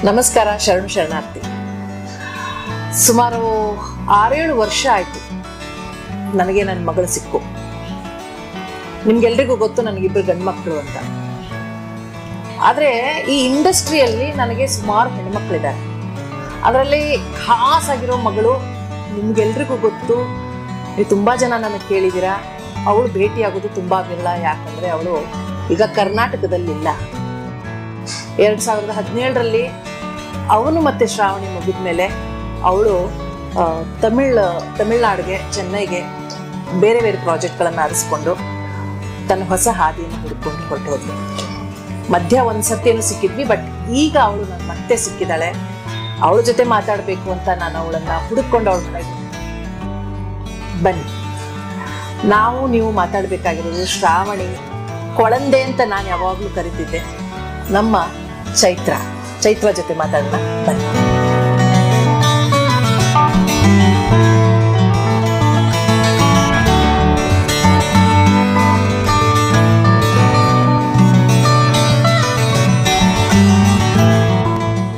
ನಮಸ್ಕಾರ, ಶರಣು ಶರಣಾರ್ಥಿ. ಸುಮಾರು 6-7 ವರ್ಷ ಆಯ್ತು ನನಗೆ ನನ್ನ ಮಗಳು ಸಿಕ್ಕು. ನಿಮ್ಗೆಲ್ರಿಗೂ ಗೊತ್ತು ನನಗಿಬ್ಬರು ಗಂಡು ಮಕ್ಕಳು ಅಂತ. ಆದ್ರೆ ಈ ಇಂಡಸ್ಟ್ರಿಯಲ್ಲಿ ನನಗೆ ಸುಮಾರು ಹೆಣ್ಮಕ್ಳಿದ್ದಾರೆ. ಅದರಲ್ಲಿ ಖಾಸ್ ಆಗಿರೋ ಮಗಳು ನಿಮ್ಗೆಲ್ರಿಗೂ ಗೊತ್ತು. ನೀವು ತುಂಬಾ ಜನ ನನಗೆ ಕೇಳಿದ್ದೀರಾ. ಅವಳು ಭೇಟಿಯಾಗೋದು ತುಂಬಾ ವಿರಳ. ಯಾಕಂದ್ರೆ ಅವಳು ಈಗ ಕರ್ನಾಟಕದಲ್ಲಿಲ್ಲ. 2017ರಲ್ಲಿ ಅವನು ಮತ್ತೆ ಶ್ರಾವಣಿ ಮುಗಿದ್ಮೇಲೆ ಅವಳು ತಮಿಳ್ನಾಡಿಗೆ, ಚೆನ್ನೈಗೆ ಬೇರೆ ಬೇರೆ ಪ್ರಾಜೆಕ್ಟ್ಗಳನ್ನು ಆರಿಸ್ಕೊಂಡು ತನ್ನ ಹೊಸ ಹಾದಿಯನ್ನು ಹುಡ್ಕೊಂಡು ಹೊರಟೋದ್ಲು. ಮಧ್ಯ ಒಂದ್ಸತಿಯನ್ನು ಸಿಕ್ಕಿದ್ವಿ, ಬಟ್ ಈಗ ಅವಳು ನನ್ನ ಮತ್ತೆ ಸಿಕ್ಕಿದ್ದಾಳೆ. ಅವಳ ಜೊತೆ ಮಾತಾಡಬೇಕು ಅಂತ ನಾನು ಅವಳನ್ನ ಹುಡುಕೊಂಡು ಅವಳ ಮನೆಗೆ ಬನ್ನಿ. ನಾವು ನೀವು ಮಾತಾಡಬೇಕಾಗಿರೋದು ಶ್ರಾವಣಿ ಕೊಳಂದೆ ಅಂತ ನಾನು ಯಾವಾಗಲೂ ಕರಿತಿದ್ದೆ, ನಮ್ಮ ಚೈತ್ರ ಜೊತೆ ಮಾತಾಡೋಣ ಬನ್ನಿ.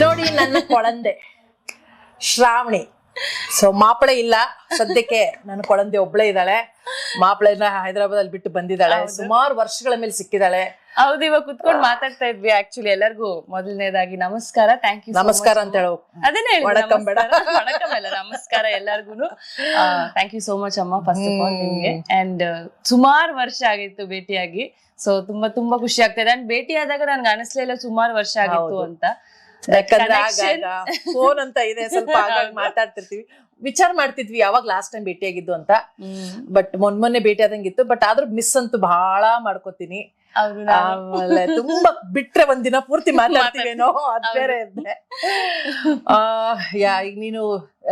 ನೋಡಿ, ನನ್ನ ಕೊಳಂದೆ ಶ್ರಾವಣಿ. ಸೊ ಮಾಪಳೆ ಇಲ್ಲ ಸದ್ಯಕ್ಕೆ, ನನ್ನ ಕೊಳಂದೆ ಒಬ್ಳೆ ಇದ್ದಾಳೆ. ಮಾಪಳೆನ ಹೈದರಾಬಾದ್ ಬಿಟ್ಟು ಬಂದಿದ್ದಾಳೆ. ಸುಮಾರು ವರ್ಷಗಳ ಮೇಲೆ ಸಿಕ್ಕಿದ್ದಾಳೆ. ಹೌದು, ಇವಾಗ ಕುತ್ಕೊಂಡು ಮಾತಾಡ್ತಾ ಇದ್ವಿ. ಆಕ್ಚುಲಿ ಎಲ್ಲರಿಗೂ ಮೊದಲನೇದಾಗಿ ನಮಸ್ಕಾರ, ಥ್ಯಾಂಕ್ ಯು. ನಮಸ್ಕಾರ ಅಂತ ಹೇಳೋ, ಅದೇನೇ ವಣಕಂ ಬೇಡ, ವಣಕಂ ಎಲ್ಲ ನಮಸ್ಕಾರ ಎಲ್ಲರಿಗೂ. ಥ್ಯಾಂಕ್ ಯು ಸೋ ಮಚ್ ಅಮ್ಮ, ಫಸ್ಟ್ ಆಫ್ ಆಲ್ ನಿಮ್ಗೆ. ಅಂಡ್ ಸುಮಾರು ವರ್ಷ ಆಗಿತ್ತು ಭೇಟಿಯಾಗಿ. ಸೊ ತುಂಬಾ ತುಂಬಾ ಖುಷಿ ಆಗ್ತಾ ಇದೆ. ಅಂಡ್ ಭೇಟಿ ಆದಾಗ ನನ್ಗೆ ಅನಿಸ್ಲೇ ಇಲ್ಲ ಸುಮಾರು ವರ್ಷ ಆಗಿತ್ತು ಅಂತ. ಯಾಕಂದ್ರೆ ಫೋನ್ ಅಂತ ಇದೆ, ಸ್ವಲ್ಪ ಮಾತಾಡ್ತಿರ್ತೀವಿ, ವಿಚಾರ ಮಾಡ್ತಿದ್ವಿ ಯಾವಾಗ ಲಾಸ್ಟ್ ಟೈಮ್ ಭೇಟಿಯಾಗಿದ್ದು ಅಂತ. ಬಟ್ ಮೊನ್ನೆ ಭೇಟಿ ಆದಂಗಿತ್ತು. ಬಟ್ ಆದ್ರೂ ಮಿಸ್ ಅಂತೂ ಬಹಳ ಮಾಡ್ಕೋತೀನಿ. ಆಮೇಲೆ ತುಂಬಾ ಬಿಟ್ರೆ ಒಂದಿನ ಪೂರ್ತಿ ಮಾತಾಡ್ತೀವೇನೋ, ಅದ್ ಬೇರೆ ಇದ್ದೆ. ಈಗ ನೀನು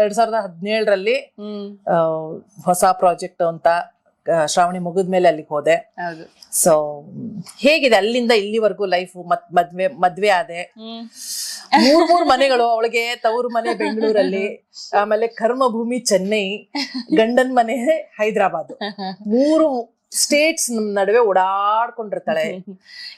2017ರಲ್ಲಿ ಹೊಸ ಪ್ರಾಜೆಕ್ಟ್ ಅಂತ ಶ್ರಾವಣಿ ಮುಗಿದ್ಮೇಲೆ ಅಲ್ಲಿಗೆ ಹೋದೆ. ಸೊ ಹೇಗಿದೆ ಅಲ್ಲಿಂದ ಇಲ್ಲಿವರೆಗೂ ಲೈಫ್? ಮದ್ವೆ ಆದೆ, 3 ಮನೆಗಳು ಅವಳಿಗೆ. ತವರು ಮನೆ ಬೆಂಗಳೂರಲ್ಲಿ, ಆಮೇಲೆ ಕರ್ಮಭೂಮಿ ಚೆನ್ನೈ, ಗಂಡನ್ ಮನೆ ಹೈದರಾಬಾದ್. 3 ಸ್ಟೇಟ್ಸ್ ನಡುವೆ ಓಡಾಡ್ಕೊಂಡಿರ್ತಾಳೆ.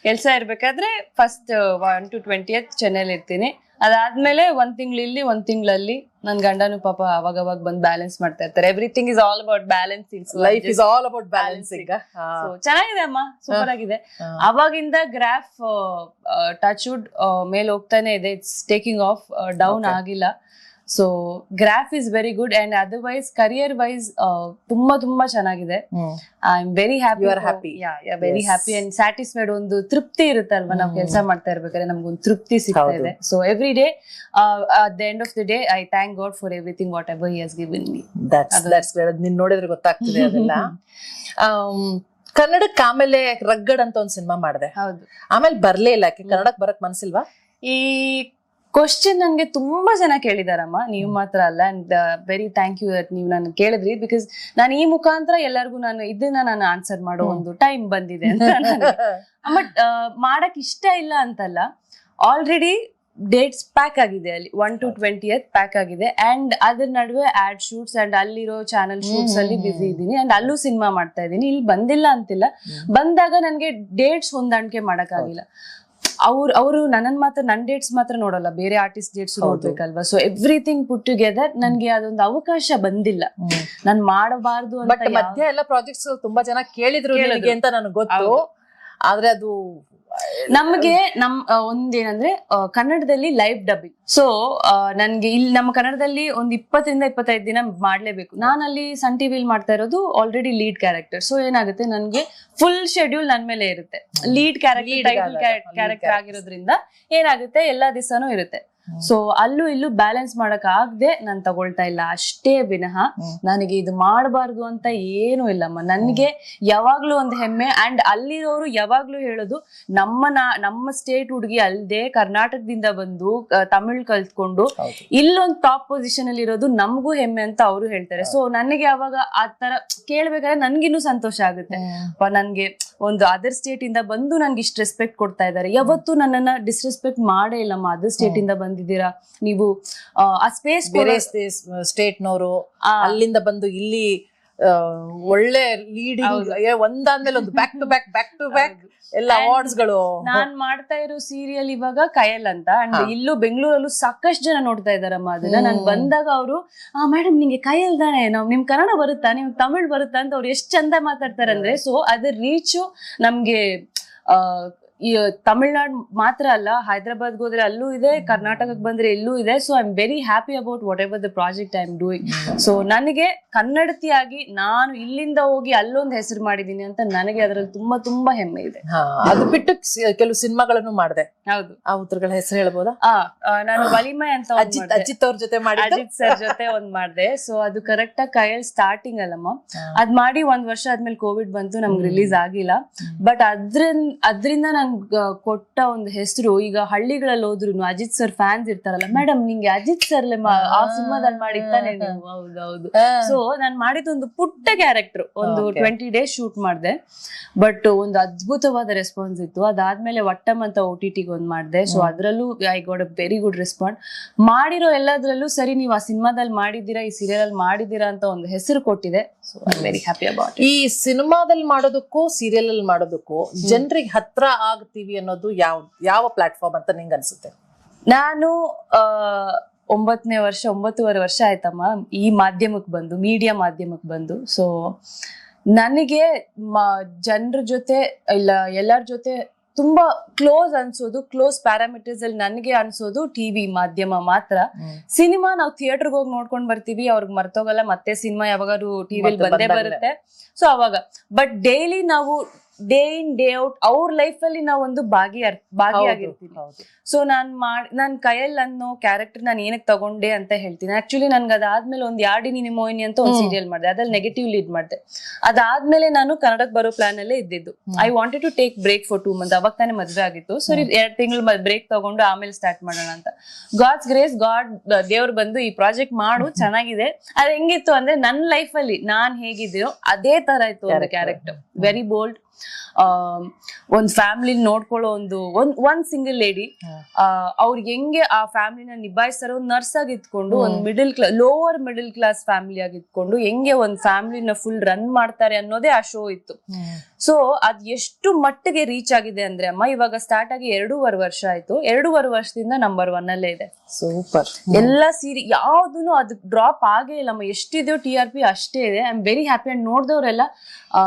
ಕೆಲ್ಸ ಇರ್ಬೇಕಾದ್ರೆ ಫಸ್ಟ್ 1 to 20th ಚೆನ್ನೈಲಿ ಇರ್ತೀನಿ. ಅದಾದ್ಮೇಲೆ 1 ತಿಂಗಳು ಇಲ್ಲಿ, 1 ತಿಂಗಳಲ್ಲಿ ನನ್ ಗಂಡನು ಪಾಪ ಅವಾಗ ಬಂದ್ ಬ್ಯಾಲೆನ್ಸ್ ಮಾಡ್ತಾ ಇರ್ತಾರೆ. Everything is all about balancing. Life is all about balancing. ಚೆನ್ನಾಗಿದೆ ಅಮ್ಮ, ಸೂಪರ್ ಆಗಿದೆ. ಅವಾಗಿಂದ ಗ್ರಾಫ್ ಟಚ್ ವುಡ್ ಮೇಲೆ ಹೋಗ್ತಾನೆ ಇದೆ. ಇಟ್ಸ್ ಟೇಕಿಂಗ್ ಆಫ್, ಡೌನ್ ಆಗಿಲ್ಲ. So graph is very good. And otherwise career wise ತುಂಬಾ ಚೆನ್ನಾಗಿದೆ. I am very happy. Very happy and satisfied. ಒಂದು ತೃಪ್ತಿ ಇರುತ್ತಲ್ವಾ, ನಾವು ಕೆಲಸ ಮಾಡ್ತಾ ಇರ್ಬೇಕಾದ್ರೆ ನಮ್ಗೊಂದು ತೃಪ್ತಿ ಸಿಗ್ತಾ ಇದೆ. So every day at the end of the day I thank god for everything what ever ಹಿ ಹಸ್ ಗಿವನ್ ಮೀ. ನಿನ್ ನೋಡಿದ್ರೆ ಗೊತ್ತಾಗ್ತದೆ ಅದೆಲ್ಲ. ಕನ್ನಡಕ್ಕೆ ಆಮೇಲೆ ರಗ್ಗಡ್ ಅಂತ ಒಂದ್ ಸಿನಿಮಾ ಮಾಡಿದೆ. ಹೌದು, ಆಮೇಲೆ ಬರ್ಲೇ ಇಲ್ಲ. ಕನ್ನಡಕ್ ಬರಕ್ ಮನ್ಸಿಲ್ವಾ? ಈ ಕ್ವಶನ್ ನನ್ಗೆ ತುಂಬಾ ಜನ ಕೇಳಿದಾರಮ್ಮ, ನೀವು ಮಾತ್ರ ಅಲ್ಲ. ಅಂಡ್ ವೆರಿ ಥ್ಯಾಂಕ್ ಯು ನೀವು ನಾನು ಕೇಳಿದ್ರಿ. ಬಿಕಾಸ್ ನಾನು ಈ ಮುಖಾಂತರ ಎಲ್ಲರಿಗೂ ನಾನು ಆನ್ಸರ್ ಮಾಡೋ ಒಂದು ಟೈಮ್ ಬಂದಿದೆ ಅಂತ. ಬಟ್ ಮಾಡಕ್ ಇಷ್ಟ ಇಲ್ಲ ಅಂತಲ್ಲ, ಆಲ್ರೆಡಿ ಡೇಟ್ಸ್ ಪ್ಯಾಕ್ ಆಗಿದೆ. ಅಲ್ಲಿ 1 to 20th ಪ್ಯಾಕ್ ಆಗಿದೆ. ಅಂಡ್ ಅದ್ರ ನಡುವೆ ಆಡ್ ಶೂಟ್ಸ್ ಅಂಡ್ ಅಲ್ಲಿರೋ ಚಾನಲ್ ಶೂಟ್ಸ್ ಅಲ್ಲಿ ಬಿಸಿ ಇದ್ದೀನಿ. ಅಂಡ್ ಅಲ್ಲೂ ಸಿನಿಮಾ ಮಾಡ್ತಾ ಇದ್ದೀನಿ. ಇಲ್ಲಿ ಬಂದಿಲ್ಲ ಅಂತಿಲ್ಲ, ಬಂದಾಗ ನನ್ಗೆ ಡೇಟ್ಸ್ ಹೊಂದಾಣಿಕೆ ಮಾಡಕ್ ಆಗಿಲ್ಲ. ಅವರು ನನ್ನ ಡೇಟ್ಸ್ ಮಾತ್ರ ನೋಡಲ್ಲ, ಬೇರೆ ಆರ್ಟಿಸ್ಟ್ ಡೇಟ್ಸ್ ನೋಡ್ಬೇಕಲ್ವಾ. ಸೊ ಎವ್ರಿಥಿಂಗ್ ಪುಟ್ ಟುಗೆದರ್ ನನ್ಗೆ ಅದೊಂದು ಅವಕಾಶ ಬಂದಿಲ್ಲ. ನಾನ್ ಮಾಡಬಾರ್ದು ಅಂತ. ಮಧ್ಯ ಎಲ್ಲ ಪ್ರಾಜೆಕ್ಟ್ಸ್ ತುಂಬಾ ಜನ ಕೇಳಿದ್ರು ಅಂತ ನನಗೆ ಗೊತ್ತು. ಆದ್ರೆ ಅದು ನಮ್ಗೆ ಒಂದೇನಂದ್ರೆ ಕನ್ನಡದಲ್ಲಿ ಲೈವ್ ಡಬ್ಬಿಂಗ್. ಸೊ ನನ್ಗೆ ಇಲ್ಲಿ ನಮ್ಮ ಕನ್ನಡದಲ್ಲಿ ಒಂದು 20 to 25 ದಿನ ಮಾಡ್ಲೇಬೇಕು. ನಾನು ಅಲ್ಲಿ ಸನ್ ಟಿವಿಲಿ ಮಾಡ್ತಾ ಇರೋದು ಆಲ್ರೆಡಿ ಲೀಡ್ ಕ್ಯಾರೆಕ್ಟರ್. ಸೊ ಏನಾಗುತ್ತೆ, ನನ್ಗೆ ಫುಲ್ ಶೆಡ್ಯೂಲ್ ನನ್ ಮೇಲೆ ಇರುತ್ತೆ. ಲೀಡ್ ಕ್ಯಾರೆಕ್ಟರ್ ಆಗಿರೋದ್ರಿಂದ ಏನಾಗುತ್ತೆ, ಎಲ್ಲಾ ದಿವಸನೂ ಇರುತ್ತೆ. ಸೊ ಅಲ್ಲೂ ಇಲ್ಲೂ ಬ್ಯಾಲೆನ್ಸ್ ಮಾಡಕ್ ಆಗದೆ ನಾನು ತಗೊಳ್ತಾ ಇಲ್ಲ ಅಷ್ಟೇ ವಿನಃ ನನಗೆ ಇದು ಮಾಡಬಾರ್ದು ಅಂತ ಏನೂ ಇಲ್ಲಮ್ಮ. ನನ್ಗೆ ಯಾವಾಗ್ಲೂ ಒಂದು ಹೆಮ್ಮೆ. ಅಂಡ್ ಅಲ್ಲಿರೋರು ಯಾವಾಗ್ಲೂ ಹೇಳೋದು, ನಮ್ಮ ಸ್ಟೇಟ್ ಹುಡುಗಿ ಅಲ್ದೆ ಕರ್ನಾಟಕದಿಂದ ಬಂದು ತಮಿಳ್ ಕಲ್ತ್ಕೊಂಡು ಇಲ್ಲೊಂದು ಟಾಪ್ ಪೊಸಿಷನ್ ಅಲ್ಲಿ ಇರೋದು ನಮಗೂ ಹೆಮ್ಮೆ ಅಂತ ಅವರು ಹೇಳ್ತಾರೆ. ಸೊ ನನಗೆ ಅವಾಗ ಆ ತರ ಕೇಳ್ಬೇಕಾದ್ರೆ ನನ್ಗಿನ್ನೂ ಸಂತೋಷ ಆಗುತ್ತೆ. ನನ್ಗೆ ಒಂದು ಅದರ್ ಸ್ಟೇಟ್ ಇಂದ ಬಂದು ನನ್ಗೆ ಇಷ್ಟು ರೆಸ್ಪೆಕ್ಟ್ ಕೊಡ್ತಾ ಇದ್ದಾರೆ. ಯಾವತ್ತೂ ನನ್ನನ್ನ ಡಿಸ್ರೆಸ್ಪೆಕ್ಟ್ ಮಾಡೇ ಇಲ್ಲಮ್ಮ. ಅದರ್ ಸ್ಟೇಟ್ ಇಂದ ಬಂದಿದ್ದೀರಾ ನೀವು, ಆ ಸ್ಪೇಸ್ ಬೇರೆ ಸ್ಟೇಟ್ನವರು ಅಲ್ಲಿಂದ ಬಂದು ಇಲ್ಲಿ ಒಳ್ಳೆ ಲೀಡಿಂಗ್ ಒಂದಾದ್ಮೇಲೆ ಒಂದು ಬ್ಯಾಕ್ ಟು ಬ್ಯಾಕ್ ಎಲ್ಲ ಅವಾರ್ಡ್ಸ್ ಗಳು. ನಾನ್ ಮಾಡ್ತಾ ಇರೋ ಸೀರಿಯಲ್ ಇವಾಗ ಕಯಲ್ ಅಂತ, ಅಂಡ್ ಇಲ್ಲೂ ಬೆಂಗಳೂರಲ್ಲೂ ಸಾಕಷ್ಟು ಜನ ನೋಡ್ತಾ ಇದಾರಮ್ಮ ಅದನ್ನ. ನಾನ್ ಬಂದಾಗ ಅವರು ಮೇಡಮ್ ನಿಂಗೆ ಕಯಲ್ ತಾನೆ, ನಿಮ್ ಕನ್ನಡ ಬರುತ್ತಾ, ನಿಮ್ಗೆ ತಮಿಳ್ ಬರುತ್ತಾ ಅಂತ ಅವ್ರು ಎಷ್ಟ್ ಚಂದ ಮಾತಾಡ್ತಾರೆ ಅಂದ್ರೆ. ಸೊ ಅದ್ರ ರೀಚು ನಮ್ಗೆ ಈ ತಮಿಳ್ನಾಡು ಮಾತ್ರ ಅಲ್ಲ, ಹೈದರಾಬಾದ್ಗೆ ಹೋದ್ರೆ ಅಲ್ಲೂ ಇದೆ, ಕರ್ನಾಟಕಕ್ಕೆ ಬಂದ್ರೆ ಎಲ್ಲೂ ಇದೆ. So I am very happy about what ever the project I am doing. So ನನಗೆ ಕನ್ನಡತಿಯಾಗಿ ನಾನು ಇಲ್ಲಿಂದ ಹೋಗಿ ಅಲ್ಲೊಂದು ಹೆಸರು ಮಾಡಿದೀನಿ ಅಂತ ನನಗೆ ಅದರಲ್ಲಿ ತುಂಬಾ ತುಂಬಾ ಹೆಮ್ಮೆ ಇದೆ. ಅದು ಬಿಟ್ಟು ಕೆಲವು ಸಿನಿಮಾಗಳನ್ನು ಮಾಡಿದೆ. ಹೌದು, ಆ ಉತ್ತರಗಳ ಹೆಸರು ಹೇಳ್ಬೋದಾ? ನಾನು ವಲಿಮೆ ಅಂತ ಅಜಿತ್ ಅವ್ರ ಜೊತೆ ಮಾಡಿ, ಅಜಿತ್ ಸರ್ ಜೊತೆ ಒಂದ್ ಮಾಡಿದೆ. ಸೊ ಅದು ಕರೆಕ್ಟ್ ಆಗಿ ಕೈಯಲ್ಲಿ ಸ್ಟಾರ್ಟಿಂಗ್ ಅಲ್ಲಮ್ಮ. ಅದ್ ಮಾಡಿ 1 ವರ್ಷ ಆದ್ಮೇಲೆ ಕೋವಿಡ್ ಬಂತು, ನಮ್ಗೆ ರಿಲೀಸ್ ಆಗಿಲ್ಲ. ಬಟ್ ಅದ್ರಿಂದ ನಂಗೆ ಕೊಟ್ಟ ಒಂದು ಹೆಸರು, ಈಗ ಹಳ್ಳಿಗಳಲ್ಲಿ ಹೋದ್ರು ಅಜಿತ್ ಸರ್ ಫ್ಯಾನ್ಸ್ ಇರ್ತಾರಲ್ಲ, ಮೇಡಮ್ ನಿಂಗೆ ಅಜಿತ್ ಸರ್ ಆ ಸಿನಿಮಾದಲ್ಲಿ ಮಾಡಿರ್ತಾನೆ ನೀವು. ಹೌದೌದು. ಸೊ ನಾನ್ ಮಾಡಿದ ಒಂದು ಪುಟ್ಟ ಕ್ಯಾರೆಕ್ಟರ್, ಒಂದು 20 days ಶೂಟ್ ಮಾಡಿದೆ, ಬಟ್ ಒಂದು ಅದ್ಭುತವಾದ ರೆಸ್ಪಾನ್ಸ್ ಇತ್ತು. ಅದಾದ್ಮೇಲೆ ವಟ್ಟಮ್ ಅಂತ OTT ಒಂದ್ ಮಾಡಿದೆ. ಸೊ ಅದ್ರಲ್ಲೂ I got a very good response. ಮಾಡಿರೋ ಎಲ್ಲದ್ರಲ್ಲೂ ಸರಿ ನೀವು ಆ ಸಿನಿಮಾದಲ್ಲಿ ಮಾಡಿದ್ದೀರಾ, ಈ ಸೀರಿಯಲ್ ಅಲ್ಲಿ ಮಾಡಿದ್ದೀರಾ ಅಂತ ಒಂದು ಹೆಸರು ಕೊಟ್ಟಿದೆ. So I am very happy about it. ಈ ಸಿನಿಮಾದಲ್ಲಿ ಮಾಡೋದಕ್ಕೂ ಸೀರಿಯಲ್ ಅಲ್ಲಿ ಮಾಡೋದಕ್ಕೂ ಜನರಿಗೆ ಹತ್ರ ಆಗ್ತೀವಿ ಅನ್ನೋದು ಯಾವ ಪ್ಲಾಟ್ಫಾರ್ಮ್ ಅಂತ ನಿಂಗೆ ಅನ್ಸುತ್ತೆ? ನಾನು 9.5 ವರ್ಷ ಆಯ್ತಮ್ಮ ಈ ಮಾಧ್ಯಮಕ್ಕೆ ಬಂದು, ಮೀಡಿಯಾ ಮಾಧ್ಯಮಕ್ಕೆ ಬಂದು. ಸೊ ನನಗೆ ಜನರ ಜೊತೆ ಇಲ್ಲ ಎಲ್ಲರ ಜೊತೆ ತುಂಬಾ ಕ್ಲೋಸ್ ಅನ್ಸೋದು, ಕ್ಲೋಸ್ ಪ್ಯಾರಾಮೀಟರ್ಸ್ ಅಲ್ಲಿ ನನಗೆ ಅನ್ಸೋದು ಟಿವಿ ಮಾಧ್ಯಮ ಮಾತ್ರ. ಸಿನಿಮಾ ನಾವು ಥಿಯೇಟರ್ಗೆ ಹೋಗಿ ನೋಡ್ಕೊಂಡ್ ಬರ್ತೀವಿ, ಅವ್ರಿಗೆ ಮರ್ತೋಗಲ್ಲ, ಮತ್ತೆ ಸಿನಿಮಾ ಯಾವಾಗಾದ್ರು ಟಿವಿಲಿ ಬಂದೇ ಬರುತ್ತೆ. ಸೊ ಅವಾಗ ಬಟ್ ಡೈಲಿ ನಾವು ಡೇ ಇನ್ ಡೇ ಔಟ್ ಅವ್ರ ಲೈಫ್ ಅಲ್ಲಿ ನಾವು ಒಂದು ಭಾಗಿಯಾಗಿರ್ತೀವಿ. ಸೊ ನಾನ್ ಕಯಲ್ ಅನ್ನೋ ಕ್ಯಾರೆಕ್ಟರ್ ನಾನು ಏನಕ್ಕೆ ತಗೊಂಡೆ ಅಂತ ಹೇಳ್ತೀನಿ. ಆಕ್ಚುಲಿ ನನ್ಗೆ ಅದಾದ್ಮೇಲೆ ಒಂದು ಯಾರ್ಡಿನಿ ನಿಮೋಯಿನಿ ಅಂತ ಒಂದು ಸೀರಿಯಲ್ ಮಾಡಿದೆ, ಅದ್ರಲ್ಲಿ ನೆಗೆಟಿವ್ ಲೀಡ್ ಮಾಡಿದೆ. ಅದಾದ್ಮೇಲೆ ನಾನು ಕನ್ನಡಕ್ಕೆ ಬರೋ ಪ್ಲಾನ್ ಅಲ್ಲೇ ಇದ್ದಿದ್ದು. I wanted to take break for 2 months. ಅವಾಗ ತಾನೇ ಮದ್ವೆ ಆಗಿತ್ತು. ಸರಿ 2 ತಿಂಗಳು ಬ್ರೇಕ್ ತಗೊಂಡು ಆಮೇಲೆ ಸ್ಟಾರ್ಟ್ ಮಾಡೋಣ ಅಂತ. ಗಾಡ್ಸ್ ಗ್ರೇಸ್, ದೇವ್ರು ಬಂದು ಈ ಪ್ರಾಜೆಕ್ಟ್ ಮಾಡು, ಚೆನ್ನಾಗಿದೆ. ಅದ್ ಹೆಂಗಿತ್ತು ಅಂದ್ರೆ ನನ್ನ ಲೈಫ್ ಅಲ್ಲಿ ನಾನ್ ಹೇಗಿದ್ದೀನೋ ಅದೇ ತರ ಇತ್ತು ಒಂದು ಕ್ಯಾರೆಕ್ಟರ್. ವೆರಿ ಬೋಲ್ಡ್, ಒಂದ್ ಫ್ಯಾಮಿಲಿ ನೋಡ್ಕೊಳ್ಳೋ ಒಂದ್ ಸಿಂಗಲ್ ಲೇಡಿ, ಅವ್ರಿಗೆ ಹೆಂಗೆ ಆ ಫ್ಯಾಮಿಲಿನ ನಿಭಾಯಿಸ್ತಾರೋ, ಒಂದ್ ನರ್ಸ್ ಆಗಿ ಇದ್ಕೊಂಡು, ಒಂದ್ ಲೋವರ್ ಮಿಡಲ್ ಕ್ಲಾಸ್ ಫ್ಯಾಮಿಲಿ ಆಗಿ ಇದ್ಕೊಂಡು ಹೆಂಗೆ ಒಂದ್ ಫ್ಯಾಮಿಲಿನ ಫುಲ್ ರನ್ ಮಾಡ್ತಾರೆ ಅನ್ನೋದೇ ಆ ಶೋ ಇತ್ತು. ಸೊ ಅದ್ ಎಷ್ಟು ಮಟ್ಟಿಗೆ ರೀಚ್ ಆಗಿದೆ ಅಂದ್ರೆ ಅಮ್ಮ, ಇವಾಗ ಸ್ಟಾರ್ಟ್ ಆಗಿ 2.5 ವರ್ಷ ಆಯ್ತು. 2.5 ವರ್ಷದಿಂದ ನಂಬರ್ 1 ಅಲ್ಲೇ ಇದೆ. ಸೂಪರ್. ಎಲ್ಲ ಸೀರಿ ಯಾವ್ದು ಅದು ಡ್ರಾಪ್ ಆಗೇ ಇಲ್ಲಮ್ಮ. ಎಷ್ಟಿದೆಯೋ TRP ಅಷ್ಟೇ ಇದೆ. I am very happy. And ನೋಡ್ದವ್ರೆಲ್ಲ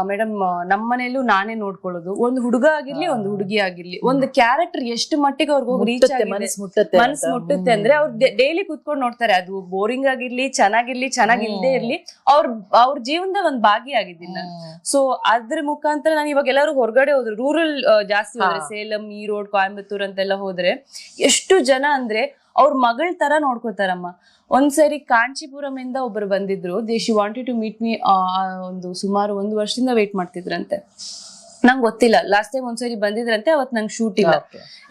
ಮೇಡಮ್ ನಮ್ಮ ಮನೇಲೂ ನಾನೇ ನೋಡ್ಕೊಳ್ಳೋದು, ಒಂದು ಹುಡುಗ ಆಗಿರ್ಲಿ ಒಂದು ಹುಡುಗಿ ಆಗಿರ್ಲಿ, ಒಂದು ಕ್ಯಾರೆಕ್ಟರ್ ಎಷ್ಟು ಮಟ್ಟಿಗೆ ಅವ್ರಿಗೆ ಹೋಗಿ ರೀಚ್ ಆಗಿದೆ, ಮನಸ್ ಮುಟ್ಟುತ್ತೆ ಅಂದ್ರೆ ಅವ್ರು ಡೈಲಿ ಕುತ್ಕೊಂಡು ನೋಡ್ತಾರೆ. ಅದು ಬೋರಿಂಗ್ ಆಗಿರ್ಲಿ, ಚೆನ್ನಾಗಿಲ್ದೇ ಇರ್ಲಿ, ಅವ್ರ ಜೀವನದ ಒಂದ್ ಭಾಗಿ ಆಗಿದ್ದೀನಿ ನಾನು. ಸೊ ಅದ್ರ ಮುಖಾಂತರ ನಾನು ಇವಾಗ ಎಲ್ಲರೂ ಹೊರಗಡೆ ಹೋದ್ರು, ರೂರಲ್ ಜಾಸ್ತಿ ಹೋದ್ರೆ, ಸೇಲಂ, ಈರೋಡ್, ಕೊಯಂಬತ್ತೂರ್ ಅಂತೆಲ್ಲ ಹೋದ್ರೆ ಎಷ್ಟು ಜನ ಅಂದ್ರೆ ಅವ್ರ ಮಗಳ ತರ ನೋಡ್ಕೋತಾರಮ್ಮ. ಒಂದ್ಸರಿ ಕಾಂಚೀಪುರಂ ಇಂದ ಒಬ್ರು ಬಂದಿದ್ರು. She wanted to meet me. ಒಂದು ಸುಮಾರು 1 ವರ್ಷದಿಂದ ವೇಟ್ ಮಾಡ್ತಿದ್ರಂತೆ. ನಂಗೆ ಗೊತ್ತಿಲ್ಲ. ಲಾಸ್ಟ್ ಟೈಮ್ ಒಂದ್ಸರಿ ಬಂದಿದ್ರಂತೆ, ಅವತ್ ನಂಗೆ ಶೂಟ್ ಇಲ್ಲ.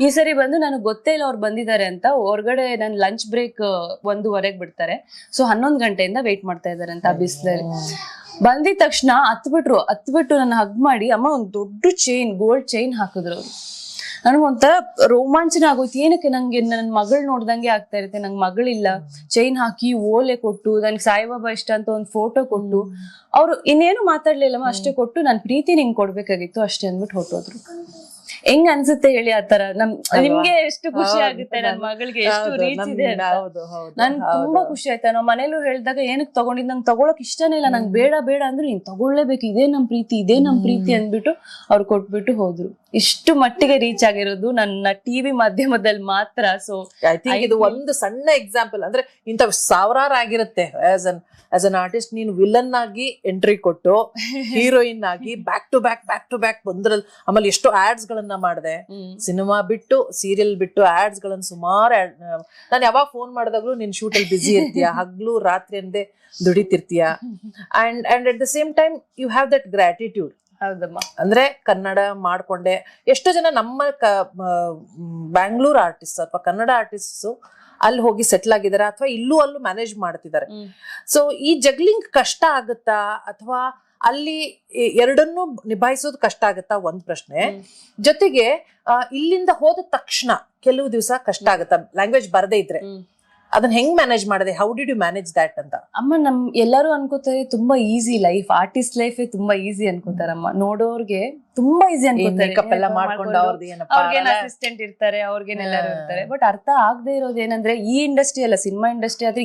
ಈ ಸರಿ ಬಂದು ನನಗೆ ಗೊತ್ತೇ ಇಲ್ಲ ಅವ್ರು ಬಂದಿದ್ದಾರೆ ಅಂತ. ಹೊರಗಡೆ ನನ್ ಲಂಚ್ ಬ್ರೇಕ್ 1:15 ಬಿಡ್ತಾರೆ. ಸೊ 11 ಗಂಟೆಯಿಂದ ವೇಟ್ ಮಾಡ್ತಾ ಇದಾರೆ ಅಂತ ಬಿಸಿಲಲ್ಲಿ. ಬಂದಿದ ತಕ್ಷಣ ಹತ್ಬಿಟ್ಟು ನನ್ನ ಹಗ್ ಮಾಡಿ, ಅಮ್ಮ ಒಂದ್ ದೊಡ್ಡ ಚೈನ್, ಗೋಲ್ಡ್ ಚೈನ್ ಹಾಕಿದ್ರು ಅವ್ರು. ನನಗೊಂಥರ ರೋಮಾಂಚನ ಆಗೋಯ್ತು. ಏನಕ್ಕೆ ನಂಗೆ ನನ್ನ ಮಗಳು ನೋಡ್ದಂಗೆ ಆಗ್ತಾ ಇರುತ್ತೆ, ನಂಗೆ ಮಗಳಿಲ್ಲ. ಚೈನ್ ಹಾಕಿ ಓಲೆ ಕೊಟ್ಟು, ನನ್ಗೆ ಸಾಯಿಬಾಬಾ ಇಷ್ಟ ಅಂತ ಒಂದು ಫೋಟೋ ಕೊಟ್ಟು, ಅವ್ರು ಇನ್ನೇನು ಮಾತಾಡ್ಲಿಲ್ಲಮ್ಮ, ಅಷ್ಟೇ ಕೊಟ್ಟು ನನ್ನ ಪ್ರೀತಿ ನಿಂಗೆ ಕೊಡ್ಬೇಕಾಗಿತ್ತು ಅಷ್ಟೇ ಅಂದ್ಬಿಟ್ಟು ಹೊರಟೋದ್ರು. ಹೆಂಗ್ ಅನ್ಸುತ್ತೆ ಹೇಳಿ ಆ ತರ? ನಿಮ್ಗೆ ಎಷ್ಟು ಖುಷಿ ಆಗುತ್ತೆ ನನ್ ಮಗಳಿಗೆ ಎಷ್ಟು ರೀಚ್ ಇದೆ ಅಂತ. ನನ್ ತುಂಬಾ ಖುಷಿ ಆಯ್ತಾ. ನಾವ್ ಮನೇಲೂ ಹೇಳ್ದಾಗ ಏನಕ್ಕೆ ತಗೊಂಡಿದ್, ನಂಗೆ ತಗೊಳಕ್ ಇಷ್ಟನೇ ಇಲ್ಲ, ನಂಗೆ ಬೇಡ ಅಂದ್ರೆ ನೀನ್ ತಗೊಳ್ಳೇಬೇಕು, ಇದೇ ನಮ್ ಪ್ರೀತಿ ಅಂದ್ಬಿಟ್ಟು ಅವ್ರು ಕೊಟ್ಬಿಟ್ಟು ಹೋದ್ರು. ಇಷ್ಟು ಮಟ್ಟಿಗೆ ರೀಚ್ ಆಗಿರೋದು ನನ್ನ ಟಿವಿ ಮಾಧ್ಯಮದಲ್ಲಿ ಮಾತ್ರ. ಸೊ ಐ ಥಿಂಕ್ ಇದು ಒಂದು ಸಣ್ಣ ಎಕ್ಸಾಂಪಲ್. ಅಂದ್ರೆ ಇಂಥ ಸಾವಿರಾರು ಆಗಿರುತ್ತೆ. ಆಸ್ ಅನ್ ಆರ್ಟಿಸ್ಟ್ ನೀನು ವಿಲನ್ ಆಗಿ ಎಂಟ್ರಿ ಕೊಟ್ಟು ಹೀರೋಯಿನ್ ಆಗಿ ಬ್ಯಾಕ್ ಟು ಬ್ಯಾಕ್ ಬಂದ್ರಲ್ಲಿ, ಆಮೇಲೆ ಎಷ್ಟೋ ಆಡ್ಸ್ ಗಳನ್ನ ಮಾಡಿದೆ. ಸಿನಿಮಾ ಬಿಟ್ಟು, ಸೀರಿಯಲ್ ಬಿಟ್ಟು ಆಡ್ಸ್ ಗಳನ್ನ ಸುಮಾರು ನಾನು ಯಾವಾಗ ಫೋನ್ ಮಾಡಿದಾಗ್ಲೂ ನೀನ್ ಶೂಟ್ ಅಲ್ಲಿ ಬಿಸಿ ಇರ್ತೀಯ, ಹಗ್ಲು ರಾತ್ರಿ ಅಂದೇ ದುಡಿತಿರ್ತೀಯ. And at the same time you have that gratitude. ಹೌದಮ್ಮ. ಅಂದ್ರೆ ಕನ್ನಡ ಮಾಡ್ಕೊಂಡೆ. ಎಷ್ಟೋ ಜನ ನಮ್ಮ ಬ್ಯಾಂಗ್ಳೂರ್ ಆರ್ಟಿಸ್ಟ್ ಅಥವಾ ಕನ್ನಡ ಆರ್ಟಿಸ್ಟ್ ಅಲ್ಲಿ ಹೋಗಿ ಸೆಟ್ಲ್ ಆಗಿದ್ದಾರೆ, ಅಥವಾ ಅಲ್ಲೂ ಮ್ಯಾನೇಜ್ ಮಾಡ್ತಿದ್ದಾರೆ. ಸೊ ಈ ಜಗ್ಲಿಂಗ್ ಕಷ್ಟ ಆಗುತ್ತಾ, ಅಥವಾ ಅಲ್ಲಿ ಎರಡನ್ನೂ ನಿಭಾಯಿಸೋದು ಕಷ್ಟ ಆಗುತ್ತಾ, ಒಂದ್ ಪ್ರಶ್ನೆ. ಜೊತೆಗೆ ಇಲ್ಲಿಂದ ಹೋದ ತಕ್ಷಣ ಕೆಲವು ದಿವಸ ಕಷ್ಟ ಆಗುತ್ತಾ, ಲ್ಯಾಂಗ್ವೇಜ್ ಬರದೇ ಇದ್ರೆ ಅದನ್ನ ಹೆಂಗ್ ಮ್ಯಾನೇಜ್ ಮಾಡಿದೆ? How did you manage that ಅಂತ? ಅಮ್ಮ ಎಲ್ಲರೂ ಅನ್ಕೋತಾರೆ ತುಂಬಾ ಈಸಿ ಲೈಫ್, ಆರ್ಟಿಸ್ಟ್ ಲೈಫ್ ತುಂಬಾ ಈಸಿ ಅನ್ಕೋತಾರಮ್ಮ. ನೋಡೋರ್ಗೆ ತುಂಬಾ ಈಸಿ ಅನ್ಕೋತಾರೆ, ಮೇಕಪ್ ಎಲ್ಲ ಮಾಡ್ಕೊಂಡು ಅವ್ರಿಗೇನ್ ಅಸಿಸ್ಟೆಂಟ್ ಇರ್ತಾರೆ, ಅವ್ರಿಗೇನೆಲ್ಲರೂ ಇರ್ತಾರೆ. ಬಟ್ ಅರ್ಥ ಆಗದೆ ಇರೋದು ಏನಂದ್ರೆ, ಈ ಇಂಡಸ್ಟ್ರಿ ಅಲ್ಲ, ಸಿನಿಮಾ ಇಂಡಸ್ಟ್ರಿ ಆದ್ರೆ